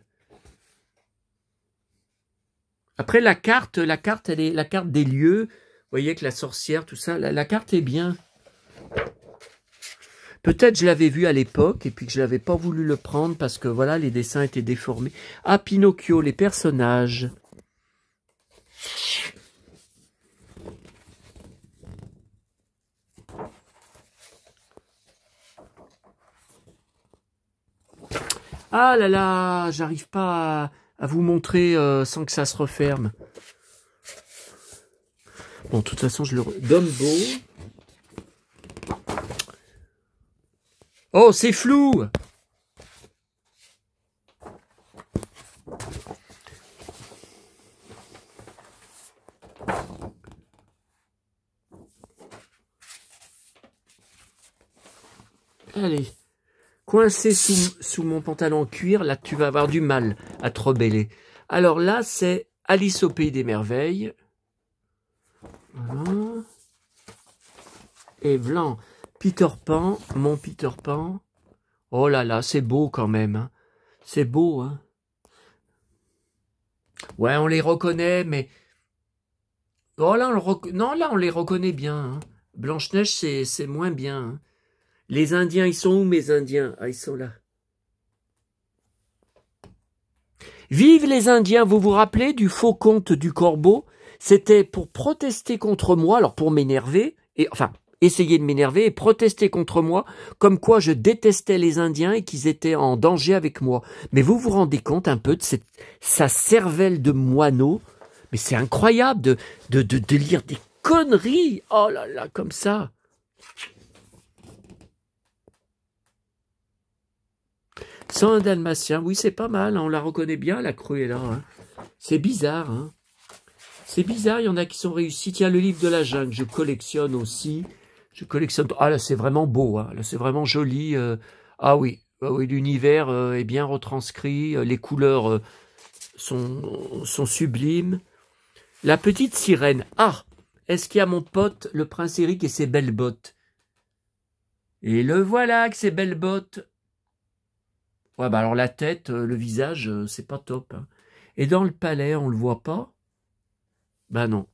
Après, la carte, elle est la carte des lieux. Vous voyez que la sorcière, tout ça, la carte est bien. Peut-être je l'avais vu à l'époque et puis que je n'avais pas voulu le prendre parce que voilà, les dessins étaient déformés. Ah, Pinocchio, les personnages. Ah là là, j'arrive pas à vous montrer sans que ça se referme. Bon, de toute façon, je le... Dumbo. Oh, c'est flou! Allez. Coincé sous mon pantalon en cuir, là, tu vas avoir du mal à te rebeller. Alors là, c'est Alice au Pays des Merveilles. Voilà. Et Vlan, Peter Pan, mon Peter Pan. Oh là là, c'est beau quand même. Hein. C'est beau, hein. Ouais, on les reconnaît, mais... Oh là, non, là, on les reconnaît bien. Hein. Blanche-Neige, c'est moins bien. Hein. Les Indiens, ils sont où, mes Indiens? Ah, ils sont là. Vive les Indiens, vous vous rappelez du faux conte du corbeau? C'était pour protester contre moi, alors pour m'énerver, et enfin, essayer de m'énerver et protester contre moi, comme quoi je détestais les Indiens et qu'ils étaient en danger avec moi. Mais vous vous rendez compte un peu de sa cervelle de moineau? Mais c'est incroyable de lire des conneries, oh là là, comme ça. Sans un dalmatien, oui, c'est pas mal, hein, on la reconnaît bien, la Cruella. Hein. C'est bizarre, hein. C'est bizarre, il y en a qui sont réussis. Tiens, le livre de la jungle, je collectionne aussi. Je collectionne... Ah, là, c'est vraiment beau, hein. Là, c'est vraiment joli. Ah oui, l'univers est bien retranscrit, les couleurs sont sublimes. La petite sirène. Ah, est-ce qu'il y a mon pote, le prince Eric et ses belles bottes? Et le voilà, que ses belles bottes. Ouais, bah alors la tête, le visage, c'est pas top. Hein. Et dans le palais, on le voit pas? Bah non.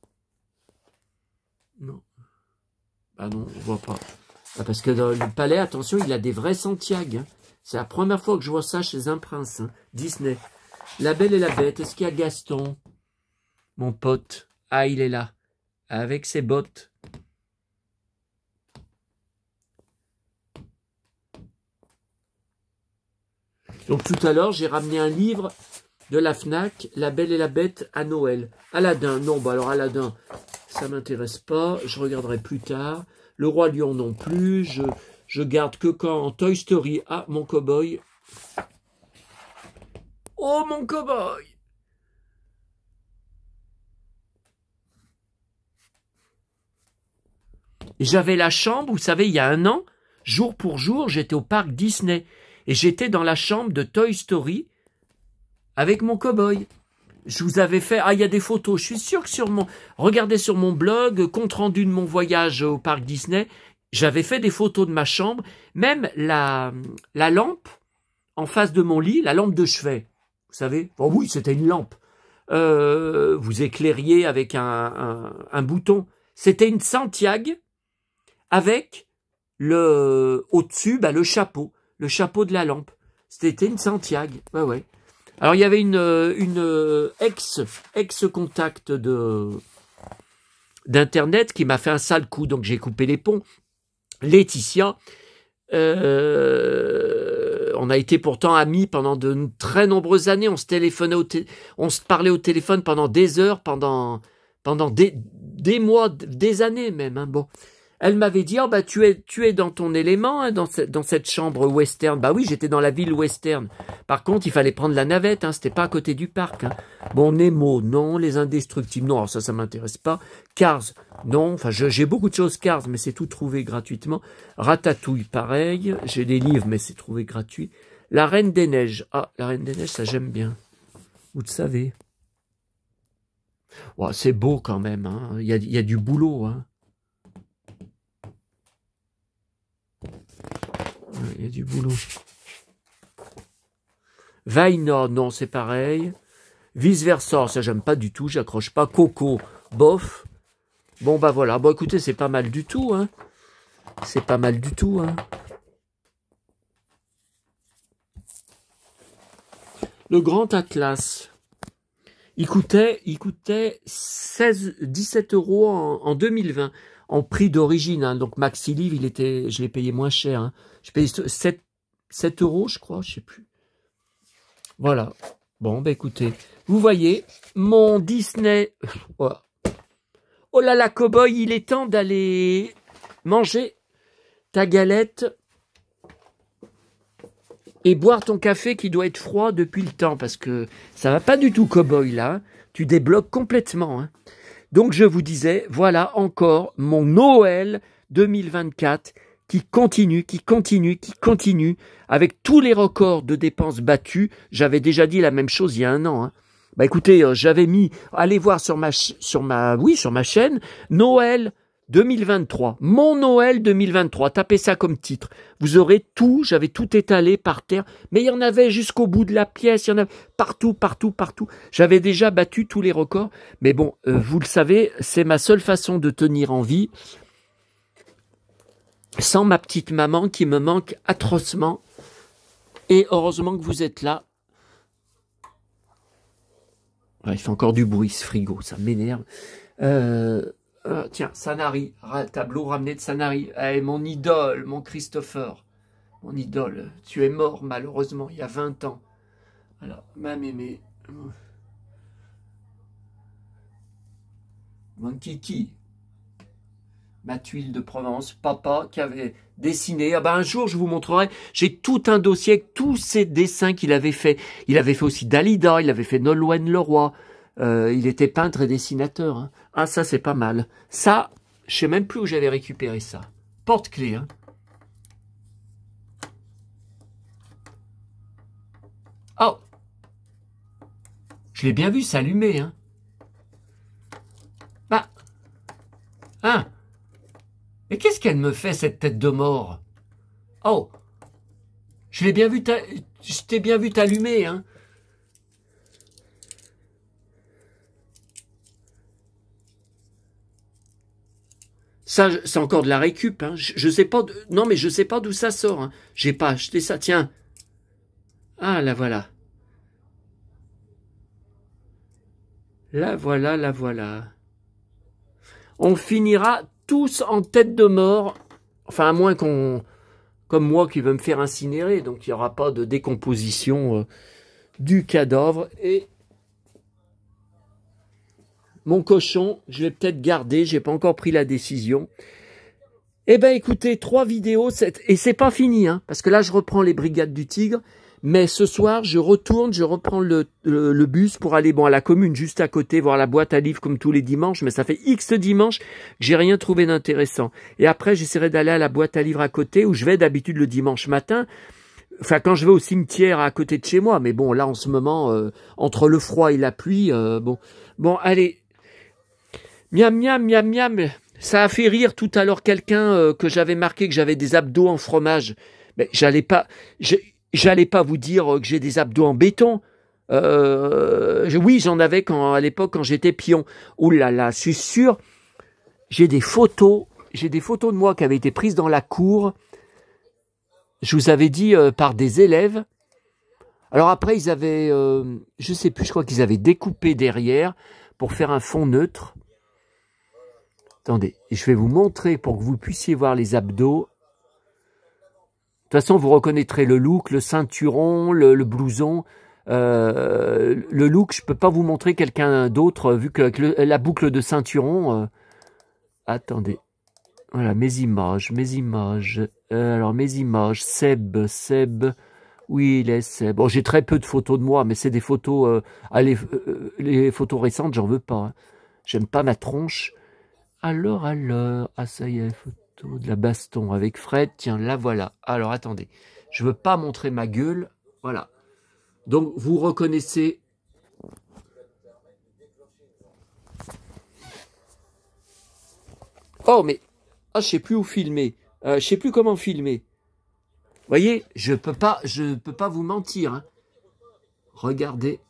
Non. Bah non, on voit pas. Bah parce que dans le palais, attention, il a des vrais Santiago. Hein. C'est la première fois que je vois ça chez un prince. Hein. Disney. La Belle et la Bête. Est-ce qu'il y a Gaston? Mon pote. Ah, il est là. Avec ses bottes. Donc tout à l'heure, j'ai ramené un livre de la Fnac, La Belle et la Bête à Noël. Aladdin, non, bah alors Aladdin, ça m'intéresse pas, je regarderai plus tard. Le Roi Lion non plus, je garde que quand Toy Story. Ah, mon cow-boy. Oh, mon cow-boy! J'avais la chambre, vous savez, il y a un an, jour pour jour, j'étais au parc Disney. Et j'étais dans la chambre de Toy Story avec mon cow-boy. Je vous avais fait... Ah, il y a des photos. Je suis sûr que sur mon... Regardez sur mon blog, compte rendu de mon voyage au parc Disney, j'avais fait des photos de ma chambre. Même la lampe en face de mon lit, la lampe de chevet. Vous savez? Oh oui, c'était une lampe. Vous éclairiez avec un bouton. C'était une Santiago avec au-dessus, bah, le chapeau de la lampe. C'était une Santiago. Ouais, ouais. Alors, il y avait une ex-contact d'Internet qui m'a fait un sale coup, donc j'ai coupé les ponts. Laetitia, on a été pourtant amis pendant de très nombreuses années. On se téléphonait on se parlait au téléphone pendant des heures, pendant des mois, des années même. Hein, bon. Elle m'avait dit, oh, bah, tu es dans ton élément, hein, dans cette chambre western. Bah oui, j'étais dans la ville western. Par contre, il fallait prendre la navette, hein, c'était pas à côté du parc. Hein. Bon, Nemo, non. Les Indestructibles, non. Alors ça m'intéresse pas. Cars, non. Enfin, j'ai beaucoup de choses Cars, mais c'est tout trouvé gratuitement. Ratatouille, pareil. J'ai des livres, mais c'est trouvé gratuit. La Reine des Neiges. Ah, la Reine des Neiges, ça j'aime bien. Vous le savez. Oh, c'est beau quand même. Hein. Il y a du boulot, hein. Il y a du boulot. Vaina, non, c'est pareil. Vice versa, ça j'aime pas du tout, j'accroche pas. Coco, bof. Bon bah voilà, bon écoutez, c'est pas mal du tout, hein. C'est pas mal du tout, hein. Le Grand Atlas. Il coûtait 17 € en 2020, en prix d'origine, hein. Donc Maxi Livre, je l'ai payé moins cher, hein. Je payé 7 €, je crois, je sais plus. Voilà. Bon, bah écoutez, vous voyez, mon Disney... Oh là là, cow-boy, il est temps d'aller manger ta galette et boire ton café qui doit être froid depuis le temps, parce que ça va pas du tout, cow-boy, là. Tu débloques complètement, hein. Donc, je vous disais, voilà encore mon Noël 2024 qui continue, avec tous les records de dépenses battus. J'avais déjà dit la même chose il y a un an, hein. Bah écoutez, j'avais mis, allez voir sur ma chaîne, Noël 2023, mon Noël 2023, tapez ça comme titre. Vous aurez tout, j'avais tout étalé par terre, mais il y en avait jusqu'au bout de la pièce, il y en avait partout. J'avais déjà battu tous les records, mais bon, vous le savez, c'est ma seule façon de tenir en vie, sans ma petite maman qui me manque atrocement. Et heureusement que vous êtes là. Il fait encore du bruit ce frigo, ça m'énerve. Tiens, Sanary, tableau ramené de Sanary. Mon idole, mon Christopher. Mon idole, tu es mort malheureusement il y a 20 ans. Alors, ma mémé. Mon kiki. Ma tuile de Provence, papa qui avait dessiné. Ah ben un jour je vous montrerai, j'ai tout un dossier avec tous ces dessins qu'il avait fait. Il avait fait aussi Dalida, il avait fait Nolwenn Leroy. Il était peintre et dessinateur, hein. Ah ça c'est pas mal. Ça, je sais même plus où j'avais récupéré ça. Porte-clés, hein. Oh, je l'ai bien vu s'allumer, hein. Bah, hein. Mais qu'est-ce qu'elle me fait, cette tête de mort? Oh, je t'ai bien vu t'allumer, hein. Ça, c'est encore de la récup, hein. Je sais pas, non mais je sais pas d'où ça sort, hein. J'ai pas acheté ça, tiens. Ah, la voilà. La voilà, la voilà. On finira tous en tête de mort, enfin à moins qu'on, comme moi, qui veut me faire incinérer, donc il n'y aura pas de décomposition du cadavre. Et mon cochon, je vais peut-être garder, j'ai pas encore pris la décision. Eh ben écoutez, 3 vidéos, et c'est pas fini, hein, parce que là je reprends les Brigades du Tigre, mais ce soir je reprends le bus pour aller à la commune juste à côté, voir la boîte à livres comme tous les dimanches, mais ça fait X dimanches que j'ai rien trouvé d'intéressant. Et après j'essaierai d'aller à la boîte à livres à côté, où je vais d'habitude le dimanche matin, enfin quand je vais au cimetière à côté de chez moi, mais bon là en ce moment, entre le froid et la pluie, bon allez, miam miam miam miam. Ça a fait rire tout à l'heure quelqu'un que j'avais marqué que j'avais des abdos en fromage. Mais j'allais pas vous dire que j'ai des abdos en béton. Oui, j'en avais à l'époque quand j'étais pion. Ouh là là, je suis sûr. J'ai des photos de moi qui avaient été prises dans la cour. Je vous avais dit par des élèves. Alors après, ils avaient, je sais plus, je crois qu'ils avaient découpé derrière pour faire un fond neutre. Attendez, je vais vous montrer pour que vous puissiez voir les abdos. De toute façon, vous reconnaîtrez le look, le ceinturon, le blouson. Le look, je ne peux pas vous montrer quelqu'un d'autre, vu qu'avec la boucle de ceinturon... attendez. Voilà, mes images. Alors, mes images. Seb. Oui, il est Seb. Bon, j'ai très peu de photos de moi, mais c'est des photos... les photos récentes, j'en veux pas, hein. J'aime pas ma tronche. Alors, ah ça y est, photo de la baston avec Fred, tiens, la voilà. Alors, attendez, je veux pas montrer ma gueule, voilà. Donc, vous reconnaissez... Oh, mais... Ah, je sais plus où filmer, je sais plus comment filmer. Voyez, je peux pas vous mentir. Hein. Regardez.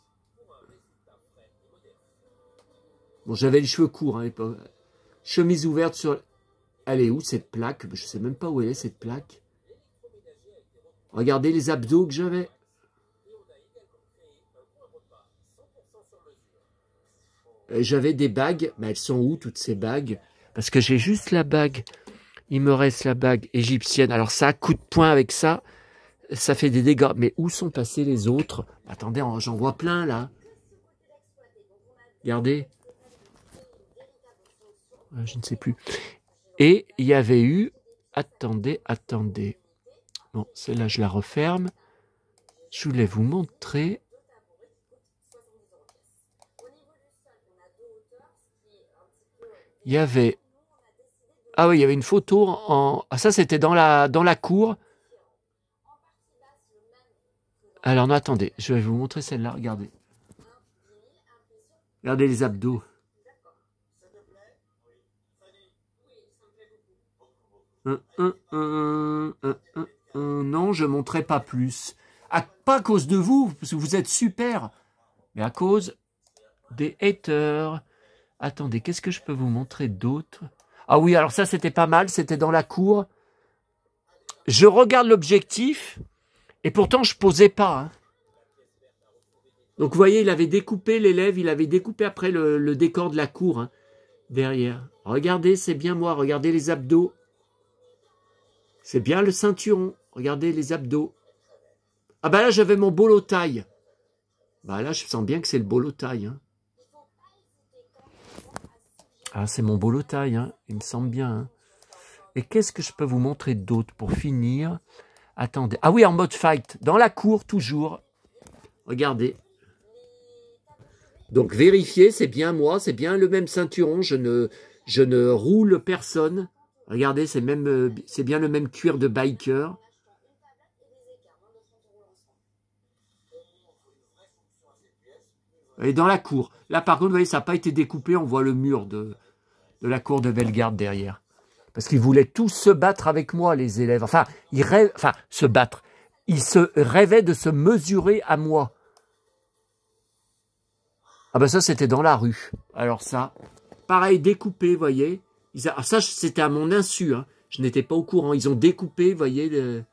Bon, j'avais les cheveux courts à l'époque. Chemise ouverte sur... Elle est où cette plaque? Je sais même pas où elle est cette plaque. Regardez les abdos que j'avais. J'avais des bagues. Mais elles sont où toutes ces bagues? Parce que j'ai juste la bague. Il me reste la bague égyptienne. Alors ça, coup de poing avec ça, ça fait des dégâts. Mais où sont passés les autres? Attendez, j'en vois plein là. Regardez. Je ne sais plus. Et il y avait eu... Attendez. Bon, celle-là, je la referme. Je voulais vous montrer... Il y avait... Ah oui, il y avait une photo en... Ah, ça, c'était dans la cour. Alors, non, attendez. Je vais vous montrer celle-là. Regardez. Regardez les abdos. Non, je ne montrerai pas plus. Pas à cause de vous, parce que vous êtes super. Mais à cause des haters. Attendez, qu'est-ce que je peux vous montrer d'autre? Ah oui, alors ça, c'était pas mal. C'était dans la cour. Je regarde l'objectif. Et pourtant, je posais pas. Hein. Donc, vous voyez, il avait découpé l'élève. Il avait découpé après le décor de la cour. Hein, derrière. Regardez, c'est bien moi. Regardez les abdos. C'est bien le ceinturon. Regardez les abdos. Ah bah là, j'avais mon bolo taille. Bah là, je sens bien que c'est le bolo taille. Hein. Ah, c'est mon bolo taille. Hein. Il me semble bien. Hein. Et qu'est-ce que je peux vous montrer d'autre pour finir? Attendez. Ah oui, en mode fight. Dans la cour, toujours. Regardez. Donc, vérifiez, c'est bien moi. C'est bien le même ceinturon. Je ne roule personne. Regardez, c'est bien le même cuir de biker. Et dans la cour. Là, par contre, vous voyez, ça n'a pas été découpé. On voit le mur de la cour de Bellegarde derrière. Parce qu'ils voulaient tous se battre avec moi, les élèves. Enfin, se battre. Ils se rêvaient de se mesurer à moi. Ah ben ça, c'était dans la rue. Alors ça, pareil, découpé, vous voyez. Ah, ça, c'était à mon insu. Hein. Je n'étais pas au courant. Ils ont découpé, vous voyez.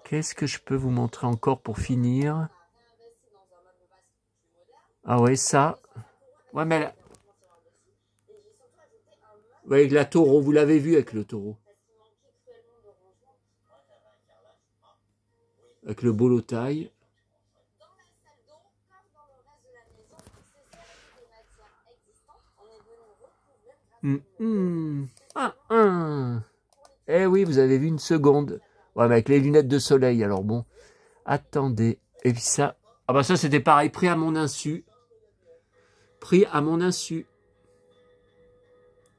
Qu'est-ce que je peux vous montrer encore pour finir? Ah ouais, ça. Ouais, mais là... Ouais, avec la taureau, vous l'avez vu avec le taureau. Avec le bolo taille. Eh oui, vous avez vu une seconde. Ouais, mais avec les lunettes de soleil, alors bon. Attendez. Et puis ça... Ah bah ça, c'était pareil, pris à mon insu. Pris à mon insu.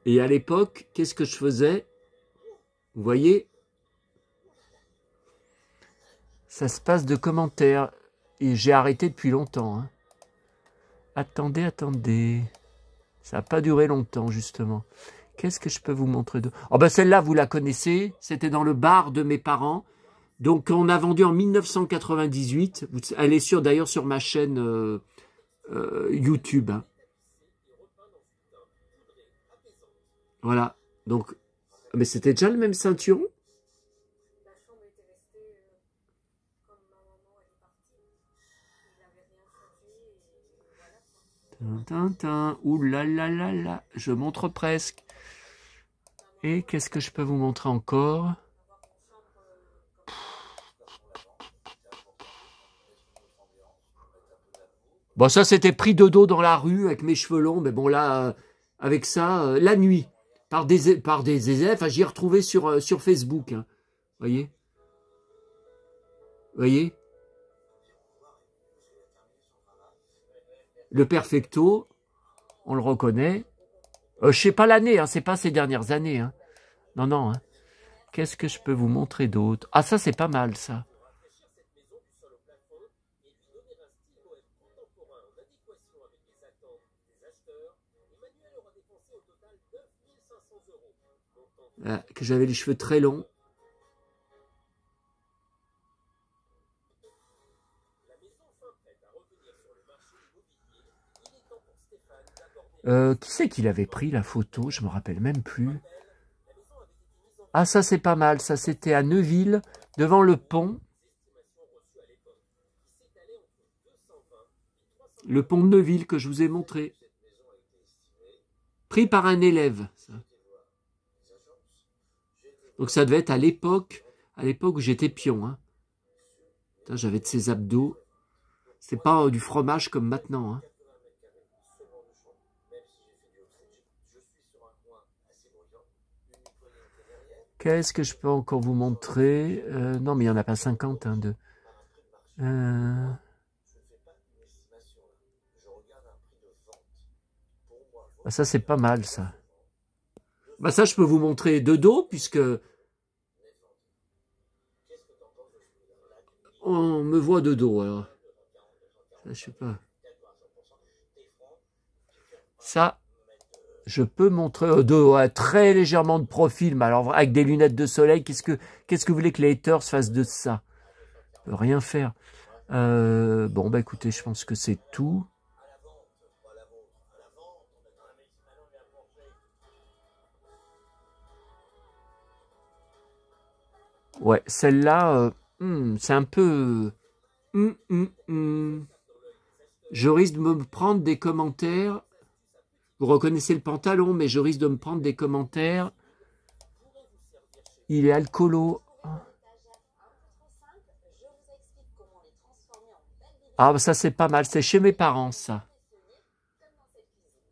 Et à l'époque, qu'est-ce que je faisais? Vous voyez? Ça se passe de commentaires. Et j'ai arrêté depuis longtemps. Hein. Attendez. Ça n'a pas duré longtemps, justement. Qu'est-ce que je peux vous montrer de... Oh ben celle-là, vous la connaissez. C'était dans le bar de mes parents. Donc, on a vendu en 1998. Elle est d'ailleurs sur ma chaîne YouTube. Hein. Voilà. Donc, mais c'était déjà le même ceinturon? Ouh là là là là, je montre presque. Et qu'est-ce que je peux vous montrer encore? Bon, ça, c'était pris de dos dans la rue avec mes cheveux longs. Mais bon, là, avec ça, la nuit, par des élèves, enfin, j'y ai retrouvé sur Facebook. Hein. Voyez? Voyez? Le perfecto, on le reconnaît. Je sais pas l'année, hein, c'est pas ces dernières années. Hein. Non. Hein. Qu'est-ce que je peux vous montrer d'autre? Ah, ça, c'est pas mal, ça. que j'avais les cheveux très longs. Qui c'est qui l'avait pris la photo? Je me rappelle même plus. Ah, ça c'est pas mal. Ça c'était à Neuville, devant le pont. Le pont de Neuville que je vous ai montré. Pris par un élève. Ça. Donc ça devait être à l'époque où j'étais pion. Hein. J'avais de ces abdos. C'est pas du fromage comme maintenant. Hein. Qu'est-ce que je peux encore vous montrer? Non, mais il n'y en a pas 50. Hein, Ah, ça, c'est pas mal, ça. Bah, ça, je peux vous montrer de dos, puisque on me voit de dos, alors. Ça, je sais pas. Ça, je peux montrer de très légèrement de profil, mais alors avec des lunettes de soleil, qu'est-ce que vous voulez que les haters fassent de ça? Je peux rien faire. Bon, bah écoutez, je pense que c'est tout. Ouais, celle-là, c'est un peu... Je risque de me prendre des commentaires. Vous reconnaissez le pantalon, mais je risque de me prendre des commentaires. Il est alcoolo. Ah, bah ça c'est pas mal. C'est chez mes parents, ça.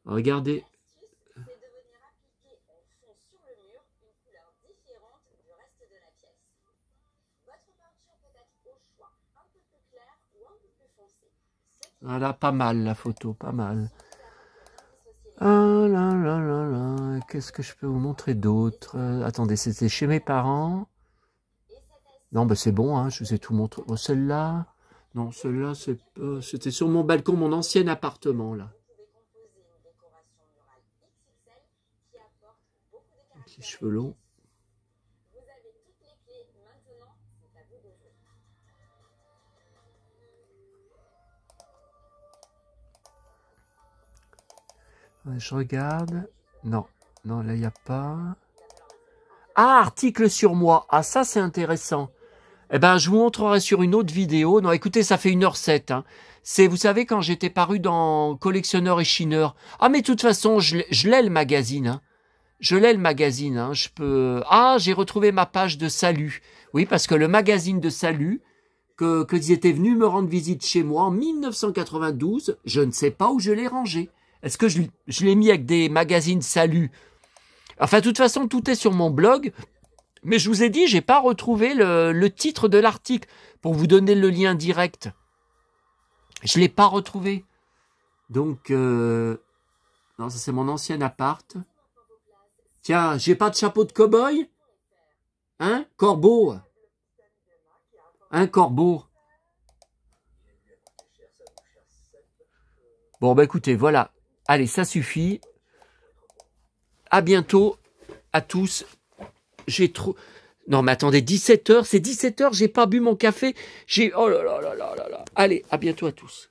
Regardez. Voilà, pas mal la photo, pas mal. Ah là là là là, qu'est-ce que je peux vous montrer d'autre? Attendez, c'était chez mes parents. Non, bah c'est bon, hein, je vous ai tout montré. Bon, celle-là, non, celle-là, c'était sur mon balcon, mon ancien appartement, là. Petit cheveux longs. Je regarde. Non, non, là, il n'y a pas. Ah, article sur moi. Ah, ça, c'est intéressant. Eh ben, je vous montrerai sur une autre vidéo. Non, écoutez, ça fait 1h07. Hein. C'est, vous savez, quand j'étais paru dans Collectionneur et Chineur. Ah, mais de toute façon, je l'ai le magazine. Hein. Je l'ai le magazine. Hein. Je peux... Ah, j'ai retrouvé ma page de salut. Oui, parce que le magazine de salut, qu'ils étaient venus me rendre visite chez moi en 1992, je ne sais pas où je l'ai rangé. Est-ce que je l'ai mis avec des magazines salut? Enfin, de toute façon, tout est sur mon blog. Mais je vous ai dit, j'ai pas retrouvé le titre de l'article pour vous donner le lien direct. Je l'ai pas retrouvé. Donc, non, ça c'est mon ancien appart. Tiens, j'ai pas de chapeau de cow-boy? Hein? Corbeau? Un corbeau? Bon, bah écoutez, voilà. Allez, ça suffit. À bientôt à tous. J'ai trop... Non, mais attendez, 17h, c'est 17h, j'ai pas bu mon café. Oh là là là là là là. Allez, à bientôt à tous.